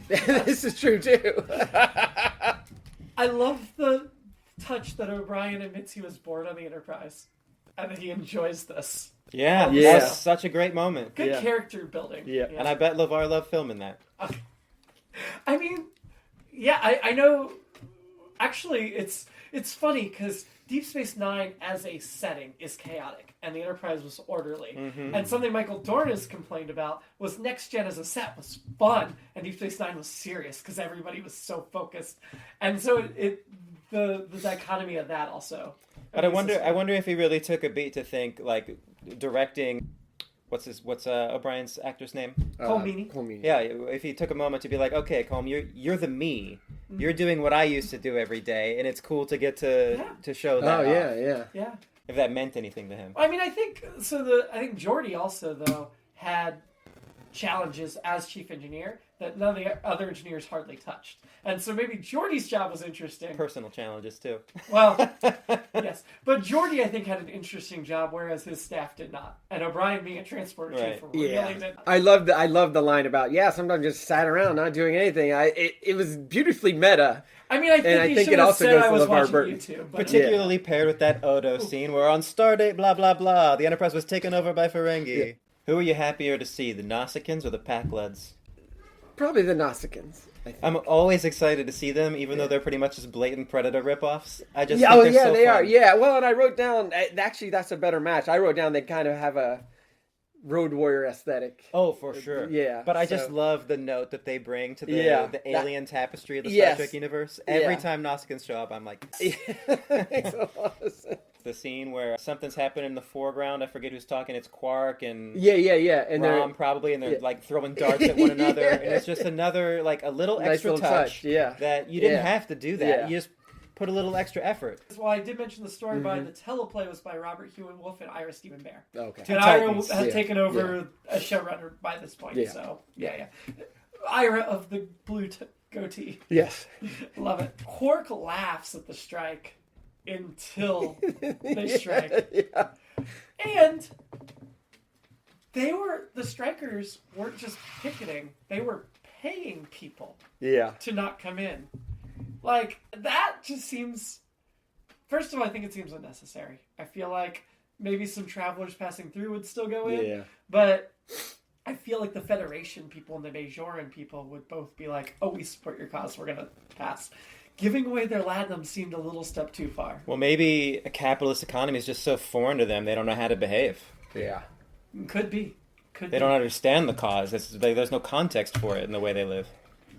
This is true too. I love the touch that O'Brien admits he was bored on the Enterprise and that he enjoys this. Yeah, Yeah. that's such a great moment. Good Yeah. character building. Yeah. And I bet LeVar loved filming that. I mean, yeah, I know. Actually, it's funny because Deep Space Nine as a setting is chaotic, and the Enterprise was orderly. Mm-hmm. And something Michael Dorn has complained about was Next Gen as a set was fun, and Deep Space Nine was serious because everybody was so focused. And so the dichotomy of that also. But I wonder if he really took a beat to think, like, directing. What's O'Brien's actor's name? Colm Meaney. Colm Meaney. Yeah, if he took a moment to be like, okay, Colm, you're the me. You're doing what I used to do every day, and it's cool to get to show that. Oh yeah, off. Yeah. If that meant anything to him. I mean, I think Geordi also though had challenges as chief engineer that none of the other engineers hardly touched. And so maybe Geordi's job was interesting. Personal challenges too. Well, yes. But Geordi, I think, had an interesting job, whereas his staff did not. And O'Brien, being a transporter chief, really did. I love the line about sometimes just sat around not doing anything. It was beautifully meta. I mean, I think he should have said I was watching YouTube. But Particularly paired with that Odo scene where on Stardate, blah, blah, blah, the Enterprise was taken over by Ferengi. Yeah. Who are you happier to see, the Nausicaans or the Pakleds? Probably the Nausicaans. I'm always excited to see them, even though they're pretty much just blatant Predator ripoffs. I just think they're so they fun. are. Yeah, well, and I wrote down, actually, that's a better match. I wrote down they kind of have a Road Warrior aesthetic. Oh, for sure. Yeah. But I just love the note that they bring to the alien tapestry of the Star Trek universe. Every time Nausicaans show up, I'm like... Makes a lot of sense. The scene where something's happening in the foreground, I forget who's talking, it's Quark and and Rom probably, and they're like throwing darts at one another, and it's just another, like, a little nice extra little touch yeah. that you didn't have to do that. Yeah. You just put a little extra effort. Well, I did mention the story by the teleplay was by Robert Hewan Wolf and Ira Stephen Bear. Okay. And Ira had taken over a showrunner by this point, so yeah. Ira of the blue goatee. Yes. Love it. Quark laughs at the strike until they strike. Yeah. And the strikers weren't just picketing, they were paying people to not come in. Like, that just seems... First of all, I think it seems unnecessary. I feel like maybe some travelers passing through would still go in. Yeah. But I feel like the Federation people and the Bajoran people would both be like, oh, we support your cause, we're going to pass. Giving away their latinum seemed a little step too far. Well, maybe a capitalist economy is just so foreign to them, they don't know how to behave. Yeah. Could be. They don't understand the cause. There's no context for it in the way they live.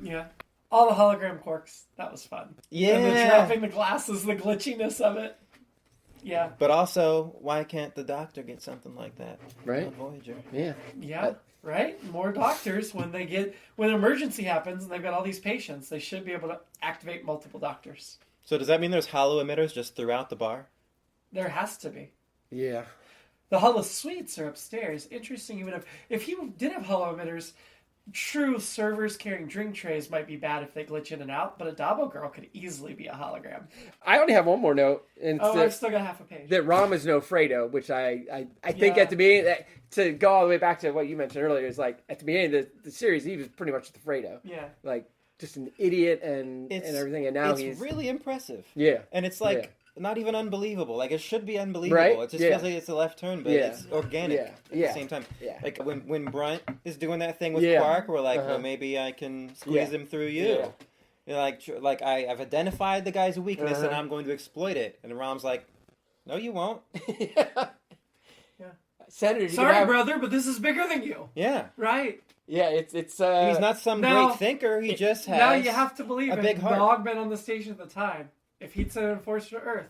Yeah. All the hologram Quarks. That was fun. Yeah. And the dropping the glasses, the glitchiness of it. Yeah. But also, why can't the Doctor get something like that? Right. On Voyager. Yeah. Yeah. Right? More doctors when an emergency happens and they've got all these patients, they should be able to activate multiple doctors. So does that mean there's holo emitters just throughout the bar? There has to be. Yeah. The holo suites are upstairs. Interesting, even if he did have holo emitters, true servers carrying drink trays might be bad if they glitch in and out, but a Dabo girl could easily be a hologram. I only have one more note. And I've still got half a page. That Rom is no Fredo, which I think at the beginning, to go all the way back to what you mentioned earlier, is like at the beginning of the series, he was pretty much the Fredo. Yeah. Like just an idiot and everything, and now he's really impressive. Yeah. And it's like not even unbelievable. Like, it should be unbelievable. Right? It just feels like it's a left turn, but it's organic at the same time. Yeah. Like when Brunt is doing that thing with Yeah. Quark, we're like, well, maybe I can squeeze him through you. Yeah. You're like I've identified the guy's weakness and I'm going to exploit it. And Rom's like, no, you won't. Senator, sorry, brother, but this is bigger than you. Yeah. Right. Yeah, it's He's not some great thinker. He just has now you have to believe a big heart. Nog been on the station at the time. If he'd sent an enforcer to Earth,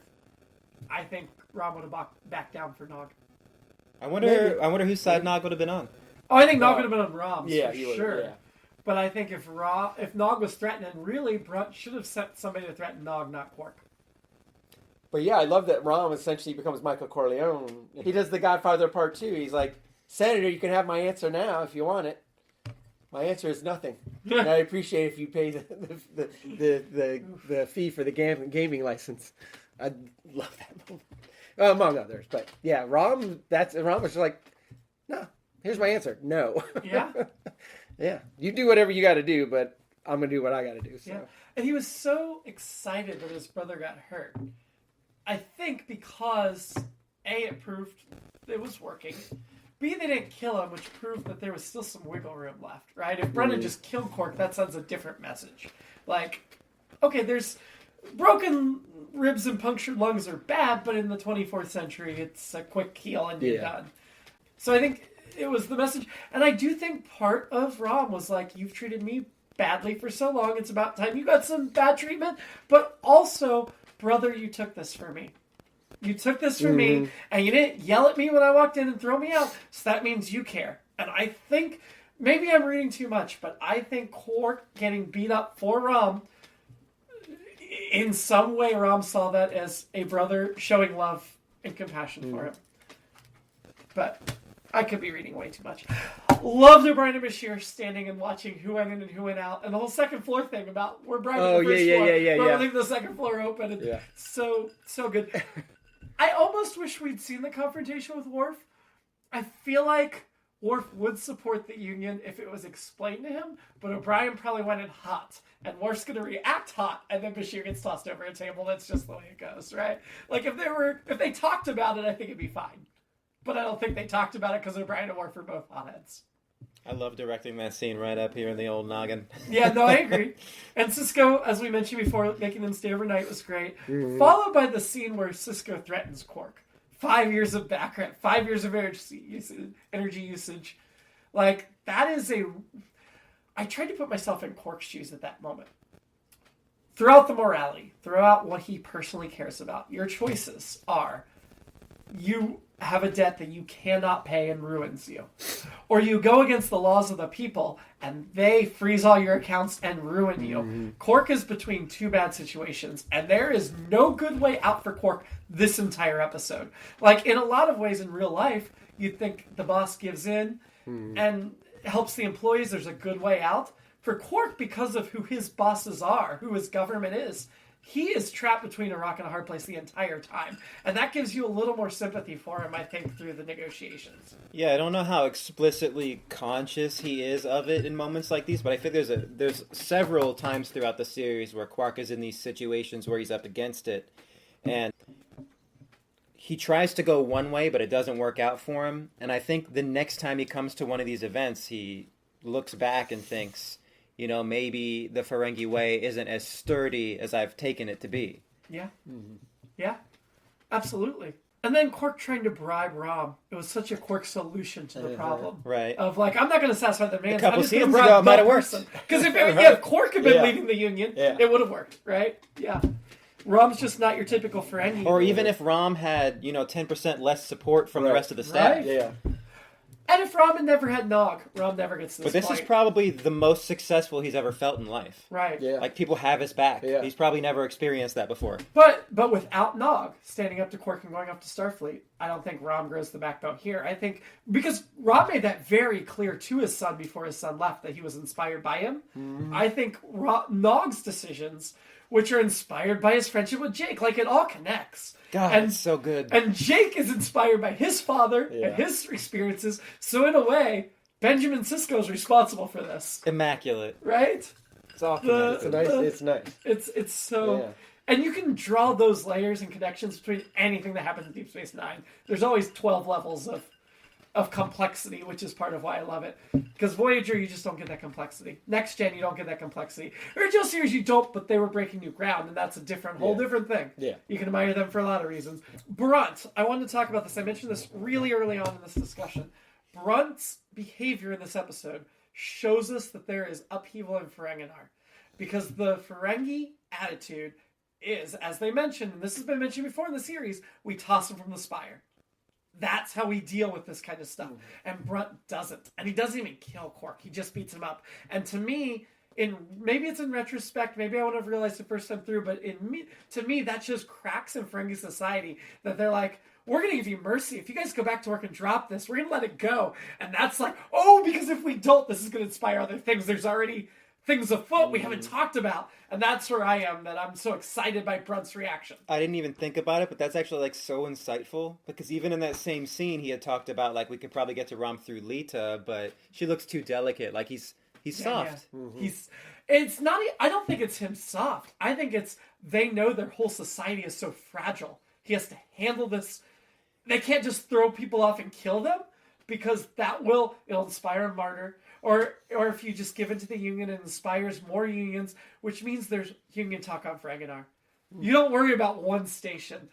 I think Rom would have backed down for Nog. I wonder whose side Nog would have been on. Oh, I think Nog would have been on Rom's for he would, sure. Yeah. But I think if Nog was threatening, really, Brunt should have sent somebody to threaten Nog, not Quark. But yeah, I love that Rom essentially becomes Michael Corleone. He does the Godfather Part 2. He's like, Senator, you can have my answer now if you want it. My answer is nothing. And I appreciate if you pay the fee for the gaming license. I love that moment. Among others. But yeah, Rom was just like, no, Here's my answer. No. Yeah. Yeah. You do whatever you got to do, but I'm going to do what I got to do. So. Yeah. And he was so excited that his brother got hurt. I think because, A, it proved it was working. B, they didn't kill him, which proved that there was still some wiggle room left, right? If Brennan just killed Quark, that sends a different message. Like, okay, there's broken ribs and punctured lungs are bad, but in the 24th century, it's a quick heal and you're done. So I think it was the message. And I do think part of Rom was like, you've treated me badly for so long, it's about time you got some bad treatment, but also, brother, you took this for me. You took this for me, and you didn't yell at me when I walked in and throw me out, so that means you care. And I think, maybe I'm reading too much, but I think Quark getting beat up for Rom, in some way Rom saw that as a brother showing love and compassion for him. But I could be reading way too much. Loved O'Brien and Bashir standing and watching who went in and who went out, and the whole second floor thing about we're Brian on the first floor, but we're leaving the second floor open. And so good. I almost wish we'd seen the confrontation with Worf. I feel like Worf would support the Union if it was explained to him, but O'Brien probably went in hot, and Worf's going to react hot, and then Bashir gets tossed over a table. That's just the way it goes, right? Like if they talked about it, I think it'd be fine. But I don't think they talked about it because O'Brien and Worf are both hotheads. I love directing that scene right up here in the old noggin. Yeah, no, I agree. And Sisko, as we mentioned before, making them stay overnight was great. Followed by the scene where Sisko threatens Quark. 5 years of background, 5 years of energy usage. Like, that is I tried to put myself in Quark's shoes at that moment. Throughout the morality, throughout what he personally cares about, your choices are, you have a debt that you cannot pay and ruins you. Or you go against the laws of the people and they freeze all your accounts and ruin you. Quark is between two bad situations, and there is no good way out for Quark this entire episode. Like, in a lot of ways in real life, you'd think the boss gives in and helps the employees. There's a good way out. For Quark, because of who his bosses are, who his government is, he is trapped between a rock and a hard place the entire time. And that gives you a little more sympathy for him, I think, through the negotiations. Yeah, I don't know how explicitly conscious he is of it in moments like these, but I think there's several times throughout the series where Quark is in these situations where he's up against it. And he tries to go one way, but it doesn't work out for him. And I think the next time he comes to one of these events, he looks back and thinks, you know, maybe the Ferengi way isn't as sturdy as I've taken it to be. Yeah. Yeah. Absolutely. And then Quark trying to bribe Rom. It was such a Quark solution to the problem. Right. Of like, I'm not going to satisfy the man. A couple I'm just going to seasons ago, it might have worked. Because if Quark had been leading the Union, it would have worked, right? Yeah. Rom's just not your typical Ferengi. Or even if Rom had, 10% less support from the rest of the staff. Right? Yeah. And if Rom had never had Nog, Rom never gets this But this fight. is probably the most successful he's ever felt in life. Right. Yeah. Like, people have his back. Yeah. He's probably never experienced that before. But without Nog standing up to Quark and going up to Starfleet, I don't think Rom grows the backbone here. I think, because Rom made that very clear to his son before his son left, that he was inspired by him. I think Nog's decisions, which are inspired by his friendship with Jake, like, it all connects. God, it's so good. And Jake is inspired by his father and his experiences. So in a way, Benjamin Sisko is responsible for this. Immaculate. Right? It's all connected. It's nice. It's so... Yeah. And you can draw those layers and connections between anything that happens in Deep Space Nine. There's always 12 levels of complexity, which is part of why I love it. Because Voyager, you just don't get that complexity. Next Gen, you don't get that complexity. Original series, you don't, but they were breaking new ground, and that's a whole different thing. Yeah. You can admire them for a lot of reasons. Brunt, I wanted to talk about this. I mentioned this really early on in this discussion. Brunt's behavior in this episode shows us that there is upheaval in Ferenginar. Because the Ferengi attitude is, as they mentioned, and this has been mentioned before in the series, we toss them from the spire. That's how we deal with this kind of stuff. And Brunt doesn't. And he doesn't even kill Quark. He just beats him up. And to me, maybe it's in retrospect, maybe I wouldn't have realized the first time through, but to me, that just cracks in Ferengi society, that they're like, we're going to give you mercy. If you guys go back to work and drop this, we're going to let it go. And that's like, because if we don't, this is going to inspire other things. There's already things afoot we haven't talked about. And that's where I am, that I'm so excited by Brunt's reaction. I didn't even think about it, but that's actually like so insightful, because even in that same scene he had talked about like we could probably get to Rom through Lita, but she looks too delicate. Like he's soft. Yeah. It's not, I don't think it's him soft. I think it's, they know their whole society is so fragile. He has to handle this. They can't just throw people off and kill them, because it'll inspire a martyr. Or if you just give in to the Union, it inspires more unions, which means there's Union talk on Ferenginar. You don't worry about one station.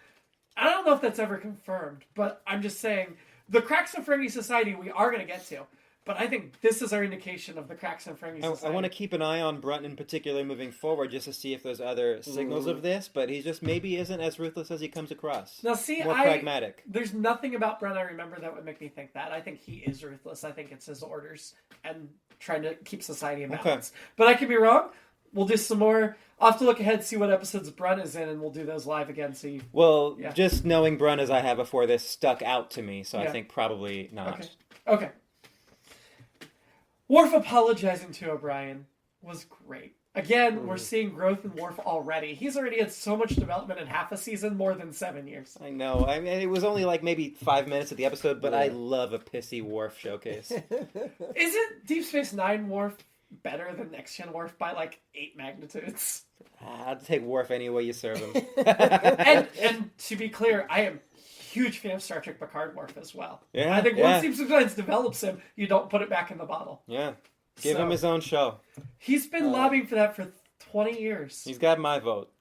I don't know if that's ever confirmed, but I'm just saying, the cracks in Ferengi society we are going to get to. But I think this is our indication of the cracks in Ferengi society. I want to keep an eye on Brunt in particular moving forward, just to see if there's other signals of this, but he just maybe isn't as ruthless as he comes across. Now see, more pragmatic. There's nothing about Brunt I remember that would make me think that. I think he is ruthless. I think it's his orders and trying to keep society in balance. Okay. But I could be wrong. We'll do some more. I'll have to look ahead, see what episodes Brunt is in, and we'll do those live again. Just knowing Brunt as I have before this stuck out to me, so I think probably not. Okay. Worf apologizing to O'Brien was great. Again, we're seeing growth in Worf already. He's already had so much development in half a season, more than 7 years. I know. I mean, it was only like maybe 5 minutes of the episode, but I love a pissy Worf showcase. Isn't Deep Space Nine Worf better than Next Gen Worf by like 8 magnitudes? I'd take Worf any way you serve him. and to be clear, I am huge fan of Star Trek Picard Worf as well. Yeah, I think once Deep Space Nine develops him, you don't put it back in the bottle. Yeah. Give him his own show. He's been lobbying for that for 20 years. He's got my vote.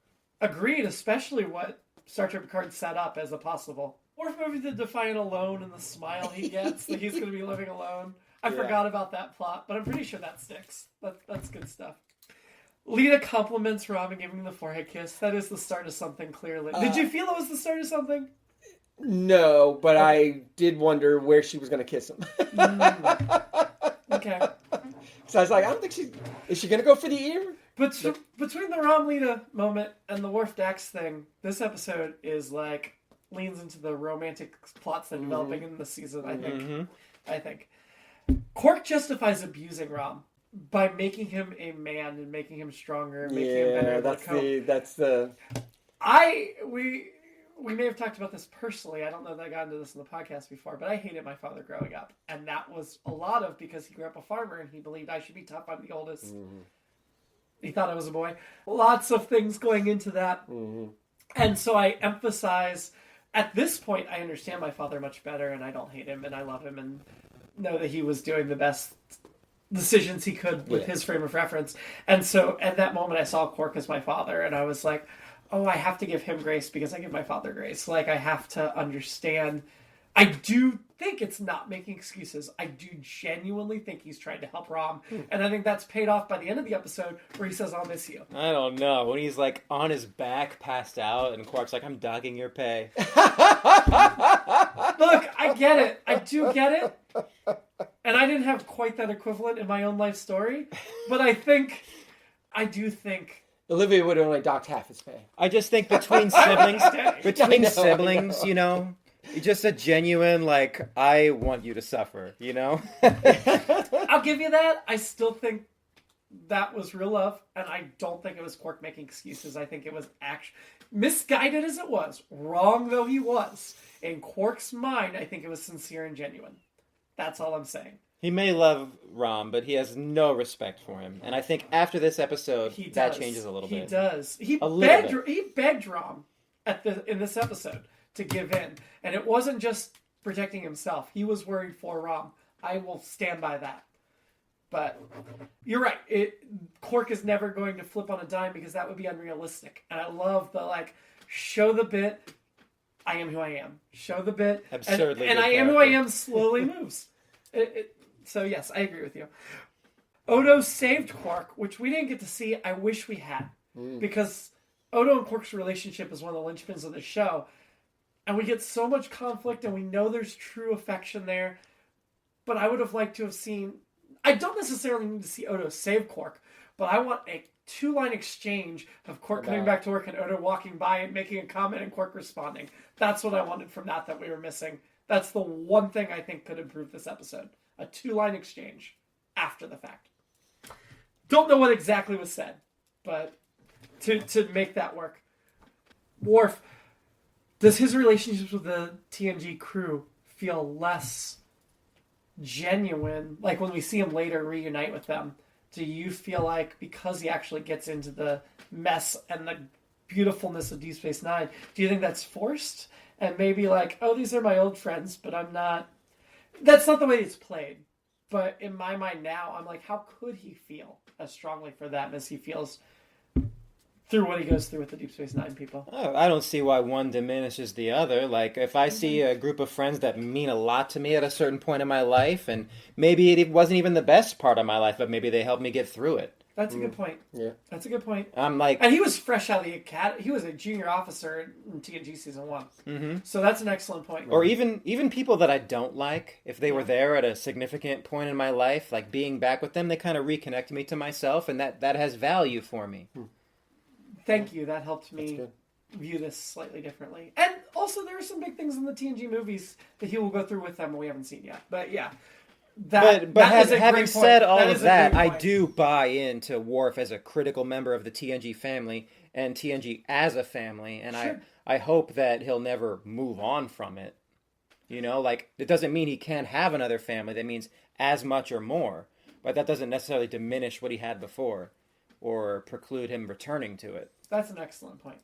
Agreed, especially what Star Trek Picard set up as a possible. Worf moving to Defiant alone and the smile he gets that he's going to be living alone. I forgot about that plot, but I'm pretty sure that sticks. That's good stuff. Lita compliments Rob and giving him the forehead kiss. That is the start of something, clearly. Did you feel it was the start of something? No, but I did wonder where she was going to kiss him. Okay. So I was like, I don't think is she going to go for the ear? But between the Rom Lita moment and the Worf Dax thing, this episode is like leans into the romantic plots that are developing in the season. I think Quark justifies abusing Rom by making him a man and making him stronger, and making him better. We may have talked about this personally. I don't know that I got into this in the podcast before, but I hated my father growing up. And that was a lot of because he grew up a farmer and he believed I should be tough. I'm the oldest. He thought I was a boy. Lots of things going into that. And so I emphasize, at this point, I understand my father much better and I don't hate him and I love him and know that he was doing the best decisions he could with his frame of reference. And so at that moment, I saw Quark as my father and I was like, oh, I have to give him grace because I give my father grace. Like, I have to understand. I do think it's not making excuses. I do genuinely think he's trying to help Rom. And I think that's paid off by the end of the episode where he says, I'll miss you. I don't know. When he's, like, on his back, passed out, and Quark's like, I'm dogging your pay. Look, I get it. I do get it. And I didn't have quite that equivalent in my own life story. But I do think... Olivia would have only docked half his pay. I just think between siblings, you know, just a genuine, like, I want you to suffer, you know? I'll give you that. I still think that was real love, and I don't think it was Quark making excuses. I think it was misguided as it was, wrong though he was. In Quark's mind, I think it was sincere and genuine. That's all I'm saying. He may love Rom, but he has no respect for him. And I think after this episode, that changes a little bit. He does. He begged Rom in this episode to give in. And it wasn't just protecting himself. He was worried for Rom. I will stand by that. But you're right. Quark is never going to flip on a dime because that would be unrealistic. And I love the, like, show the bit, I am who I am. Show the bit. Absurdly and I am who I am slowly moves. So, yes, I agree with you. Odo saved Quark, which we didn't get to see. I wish we had. Because Odo and Quark's relationship is one of the linchpins of the show. And we get so much conflict, and we know there's true affection there. But I would have liked to have seen... I don't necessarily need to see Odo save Quark, but I want a 2-line exchange of Quark coming back to work and Odo walking by and making a comment and Quark responding. That's what I wanted from that we were missing. That's the one thing I think could improve this episode. A 2-line exchange after the fact. Don't know what exactly was said, but to make that work. Worf, does his relationships with the TNG crew feel less genuine? Like when we see him later reunite with them, do you feel like because he actually gets into the mess and the beautifulness of Deep Space Nine, do you think that's forced? And maybe like, oh, these are my old friends, but I'm not... That's not the way it's played. But in my mind now, I'm like, how could he feel as strongly for them as he feels through what he goes through with the Deep Space Nine people? Oh, I don't see why one diminishes the other. Like, if I see a group of friends that mean a lot to me at a certain point in my life, and maybe it wasn't even the best part of my life, but maybe they helped me get through it. That's a good point. Yeah. That's a good point. I'm like... And he was fresh out of the academy. He was a junior officer in TNG Season 1. Mm-hmm. So that's an excellent point. Or even people that I don't like, if they were there at a significant point in my life, like being back with them, they kind of reconnect me to myself, and that has value for me. Thank you. That helped me view this slightly differently. And also, there are some big things in the TNG movies that he will go through with them we haven't seen yet. But yeah. Having said all of that, I do buy into Worf as a critical member of the TNG family and TNG as a family, and sure. I hope that he'll never move on from it. You know, like, it doesn't mean he can't have another family. That means as much or more. But that doesn't necessarily diminish what he had before or preclude him returning to it. That's an excellent point.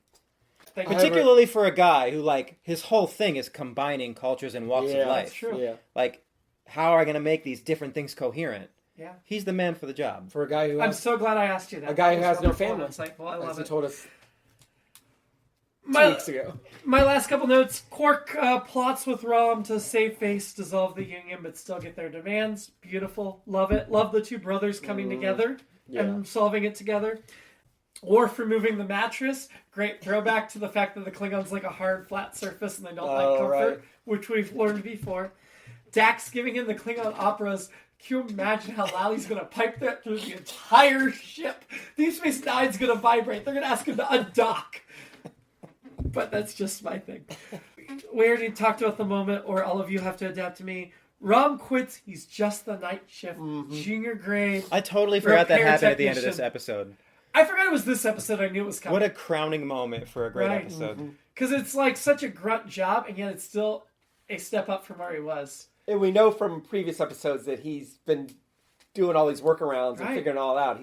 Particularly for a guy who, like, his whole thing is combining cultures and walks of life. That's true. Yeah. Like, how are I going to make these different things coherent? Yeah. He's the man for the job. For a guy who I'm so glad I asked you that. A guy who has no family. Insightful. I love as it. he told us 2 weeks ago. My last couple notes. Quark plots with Rom to save face, dissolve the Union, but still get their demands. Beautiful. Love it. Love the two brothers coming together and solving it together. Worf removing the mattress. Great throwback to the fact that the Klingons like a hard, flat surface and they don't like comfort, which we've learned before. Dax giving him the Klingon operas. Can you imagine how loud he's going to pipe that through the entire ship? Deep Space Nine's going to vibrate. They're going to ask him to undock. But that's just my thing. We already talked about the moment, or all of you have to adapt to me. Rom quits. He's just the night shift, junior grade. I totally forgot that happened at the end of this episode. I forgot it was this episode. I knew it was coming. What a crowning moment for a great episode. Because it's like such a grunt job, and yet it's still a step up from where he was. And we know from previous episodes that he's been doing all these workarounds and figuring it all out.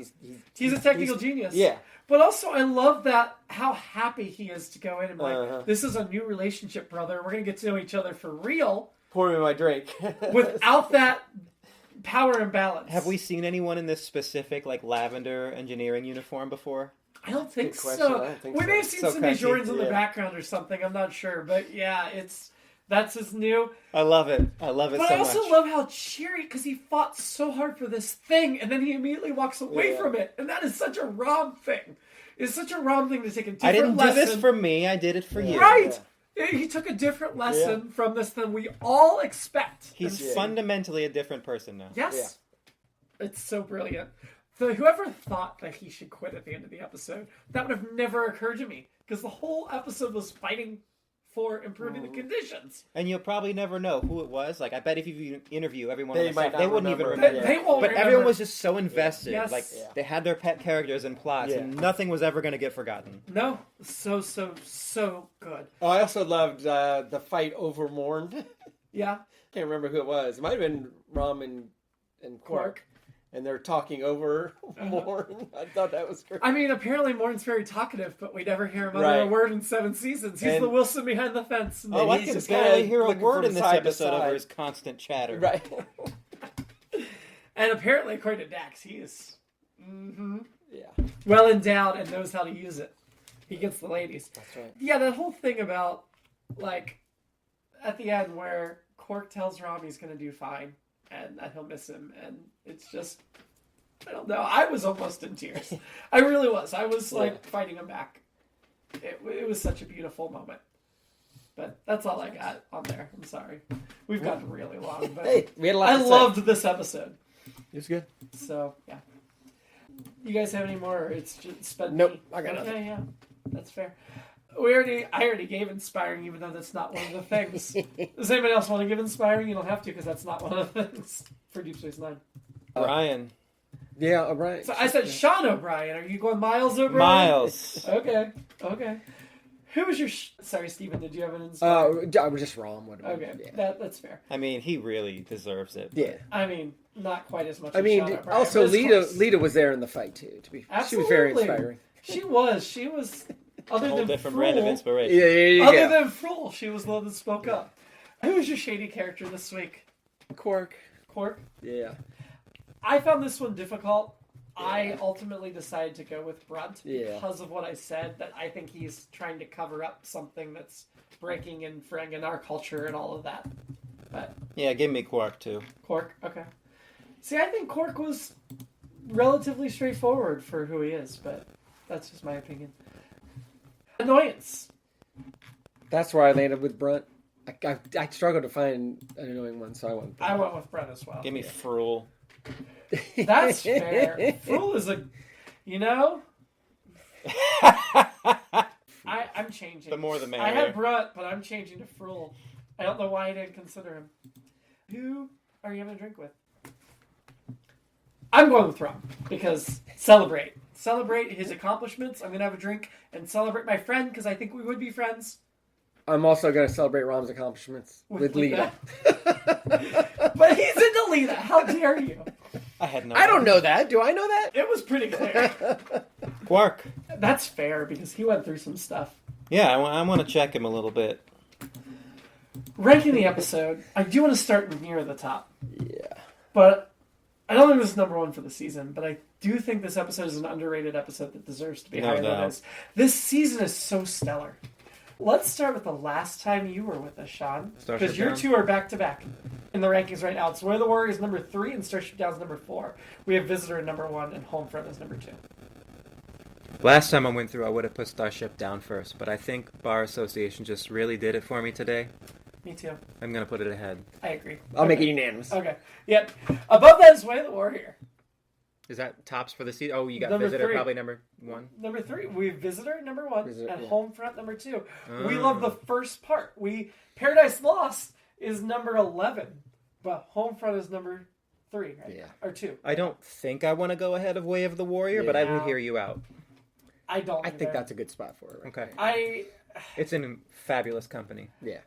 He's a technical genius. Yeah. But also, I love that how happy he is to go in and be like, this is a new relationship, brother. We're going to get to know each other for real. Pour me my drink. Without that power imbalance. Have we seen anyone in this specific, like, lavender engineering uniform before? I don't think so. We may have seen some Majorans in the background or something. I'm not sure. But yeah, that's his new. I love it. I love it so much. But I also love how cheery, because he fought so hard for this thing, and then he immediately walks away from it. And that is such a Rom thing. It's such a Rom thing to take a different lesson. I didn't do this for me. I did it for you. Right. Yeah. He took a different lesson from this than we all expect. He's fundamentally a different person now. Yes. Yeah. It's so brilliant. So whoever thought that he should quit at the end of the episode, that would have never occurred to me. Because the whole episode was fighting for improving the conditions. And you'll probably never know who it was. Like, I bet if you interview everyone on the set, they wouldn't even remember. They won't But remember. everyone was just so invested. Yes. Like, they had their pet characters and plots, and nothing was ever going to get forgotten. No. So good. Oh, I also loved the fight over Morn. Yeah. Can't remember who it was. It might have been Rom and Quark. And they're talking over Morn. I thought that was great. I mean, apparently Morn's very talkative, but we never hear him utter a word in 7 seasons. He's the Wilson behind the fence. Oh, I can barely hear a word in this episode over his constant chatter. Right. And apparently, according to Dax, he is well endowed and knows how to use it. He gets the ladies. That's right. Yeah, that whole thing about, like, at the end where Quark tells Rom he's going to do fine. And that he'll miss him, and it's just, I don't know. I was almost in tears. I really was. I was like fighting him back. It was such a beautiful moment. But that's all I got on there. I'm sorry. We've gotten really long, but hey, we had a lot to say. loved this episode. It was good. So yeah. You guys have any more? Or it's just spent. Nope, I got nothing. Yeah, that's fair. I already gave inspiring, even though that's not one of the things. Does anybody else want to give inspiring? You don't have to, because that's not one of the things for Deep Space Nine. Brian. Yeah, O'Brien. So I said Shaun O'Brien. Are you going Miles O'Brien? Miles. Okay. Who was your... Sorry, Steven, did you have an I was just wrong. Okay, yeah. that's fair. I mean, he really deserves it. Yeah. I mean, not quite as much I as mean, Shaun O'Brien. also but it's close. Lita was there in the fight too. She was very inspiring. She was. Other A whole than different Frul, brand of inspiration. Yeah, there you Other go. than Frul, she was the one that spoke up. Who was your shady character this week? Quark. Yeah. I found this one difficult. I ultimately decided to go with Brunt because of what I said, that I think he's trying to cover up something that's breaking in Ferengi our culture and all of that. But Yeah, give me Quark, too. Quark, okay. See, I think Quark was relatively straightforward for who he is, but that's just my opinion. Annoyance. That's where I landed with Brunt. I struggled to find an annoying one, so I went with Brunt. I went with Brunt as well. Give me Frul. That's fair. Frul is a... You know? I'm changing. The more the merrier. I had Brunt, but I'm changing to Frul. I don't know why I didn't consider him. Who are you having a drink with? I'm going with rum, because celebrate. Celebrate his accomplishments. I'm going to have a drink and celebrate my friend, because I think we would be friends. I'm also going to celebrate Rom's accomplishments with Lita. But he's into Lita. How dare you? I don't know that. Do I know that? It was pretty clear. Quark. That's fair, because he went through some stuff. Yeah, I want to check him a little bit. Ranking the episode, I do want to start near the top. Yeah. But I don't think this is number one for the season, but I do think this episode is an underrated episode that deserves to be higher than this. This season is so stellar. Let's start with the last time you were with us, Shaun. Because your two are back-to-back in the rankings right now. It's Way of the Warriors number 3 and Starship Down is number 4. We have Visitor at number 1 and Homefront is number 2. Last time I went through, I would have put Starship down first, but I think Bar Association just really did it for me today. Me too. I'm going to put it ahead. I agree. I'll make it unanimous. Okay. Yep. Above that is Way of the Warrior. Is that tops for the season? Oh, you got Number Visitor 3. probably number 1? Number 3. We have Visitor at number 1 and Homefront number 2. We Oh. love the first part. Paradise Lost is number 11, but Homefront is number 3, right? Yeah. Or 2. I don't think I want to go ahead of Way of the Warrior, but I would hear you out. I don't. I think that's a good spot for it. Right? Okay. It's in fabulous company. Yeah.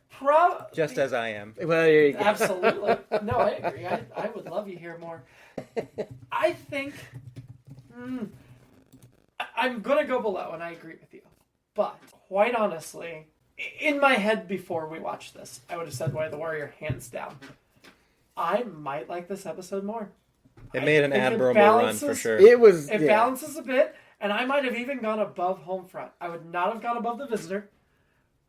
Just as I am. Well, there you go. Absolutely. No, I agree. I would love you hear more. I think I'm going to go below, and I agree with you. But quite honestly, in my head before we watched this, I would have said Way of the Warrior hands down. I might like this episode more. It made an admirable run for sure. It balances a bit, and I might have even gone above Homefront. I would not have gone above The Visitor,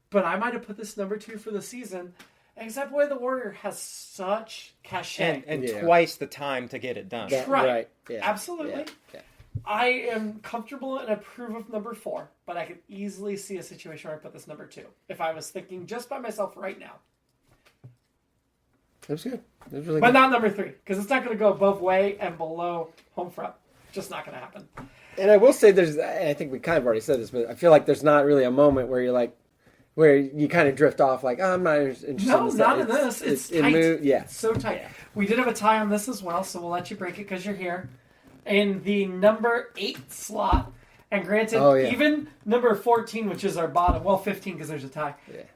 but I might have put this number 2 for the season. Except Way of the Warrior has such cachet. And twice the time to get it done. Right. Yeah. Absolutely. Yeah. I am comfortable and approve of number 4, but I could easily see a situation where I put this number 2 if I was thinking just by myself right now. It was good. It was really but good. not number 3, because it's not going to go above Way and below Homefront. Just not going to happen. And I will say I think we kind of already said this, but I feel like there's not really a moment where you're like, where you kind of drift off like, oh, I'm not interested in No, this. not in this. It's tight. It's so tight. Yeah. We did have a tie on this as well, so we'll let you break it because you're here. In the number 8 slot, and granted, even number 14, which is our bottom, well, 15 because there's a tie, it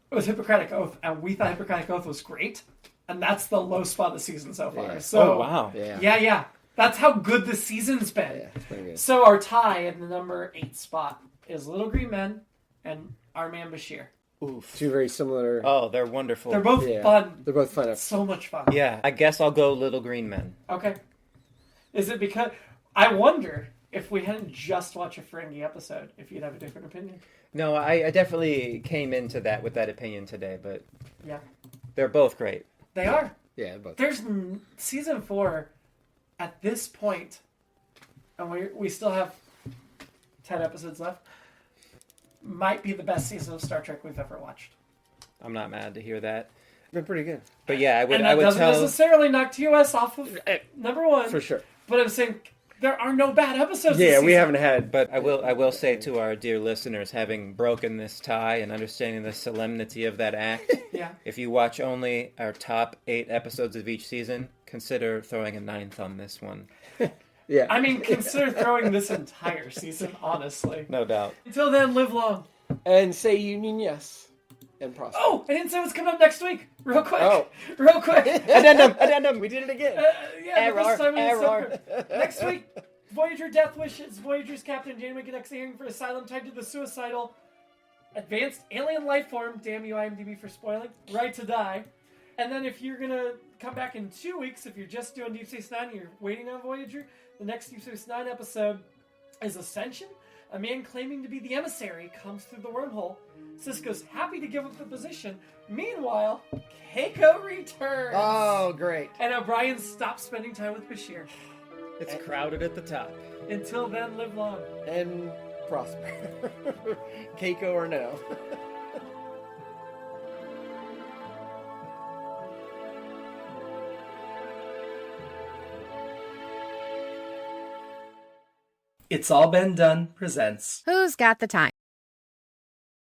was Hippocratic Oath, and we thought Hippocratic Oath was great, and that's the low spot of the season so far. So, oh, wow. Yeah. That's how good the season's been. Yeah, it's pretty good. So our tie in the number 8 spot is Little Green Men and Our Man Bashir. Oof. 2 very similar. Oh, they're wonderful. They're both fun. They're both fun. So much fun. Yeah, I guess I'll go Little Green Men. Okay. Is it because... I wonder if we hadn't just watched a Ferengi episode, if you'd have a different opinion. No, I definitely came into that with that opinion today, but yeah, they're both great. They are. Yeah, both. There's season 4 at this point, and we still have 10 episodes left. Might be the best season of Star Trek we've ever watched. I'm not mad to hear that. It's been pretty good. But yeah, I would. And that doesn't necessarily knock TOS off of number 1 for sure. But I'm saying. There are no bad episodes. Yeah, we haven't had. But I will say to our dear listeners, having broken this tie and understanding the solemnity of that act, if you watch only our top 8 episodes of each season, consider throwing a 9th on this one. Yeah. I mean, consider throwing this entire season, honestly. No doubt. Until then, live long. And say union yes. And prosper. Oh, I didn't say what's coming up next week. Real quick. Oh. Real quick. Addendum. We did it again. Error. Next week, Voyager Death Wishes. Voyager's Captain Janeway connects a hearing for asylum tied to the suicidal advanced alien life form. Damn you, IMDb, for spoiling. Right to Die. And then if you're going to come back in 2 weeks, if you're just doing Deep Space Nine and you're waiting on Voyager, the next Deep Space Nine episode is Ascension. A man claiming to be the emissary comes through the wormhole. Sisko's happy to give up the position. Meanwhile, Keiko returns. Oh, great. And O'Brien stops spending time with Bashir. It's crowded at the top. Until then, live long. And prosper. Keiko or no. It's All Been Done presents Who's Got the Time?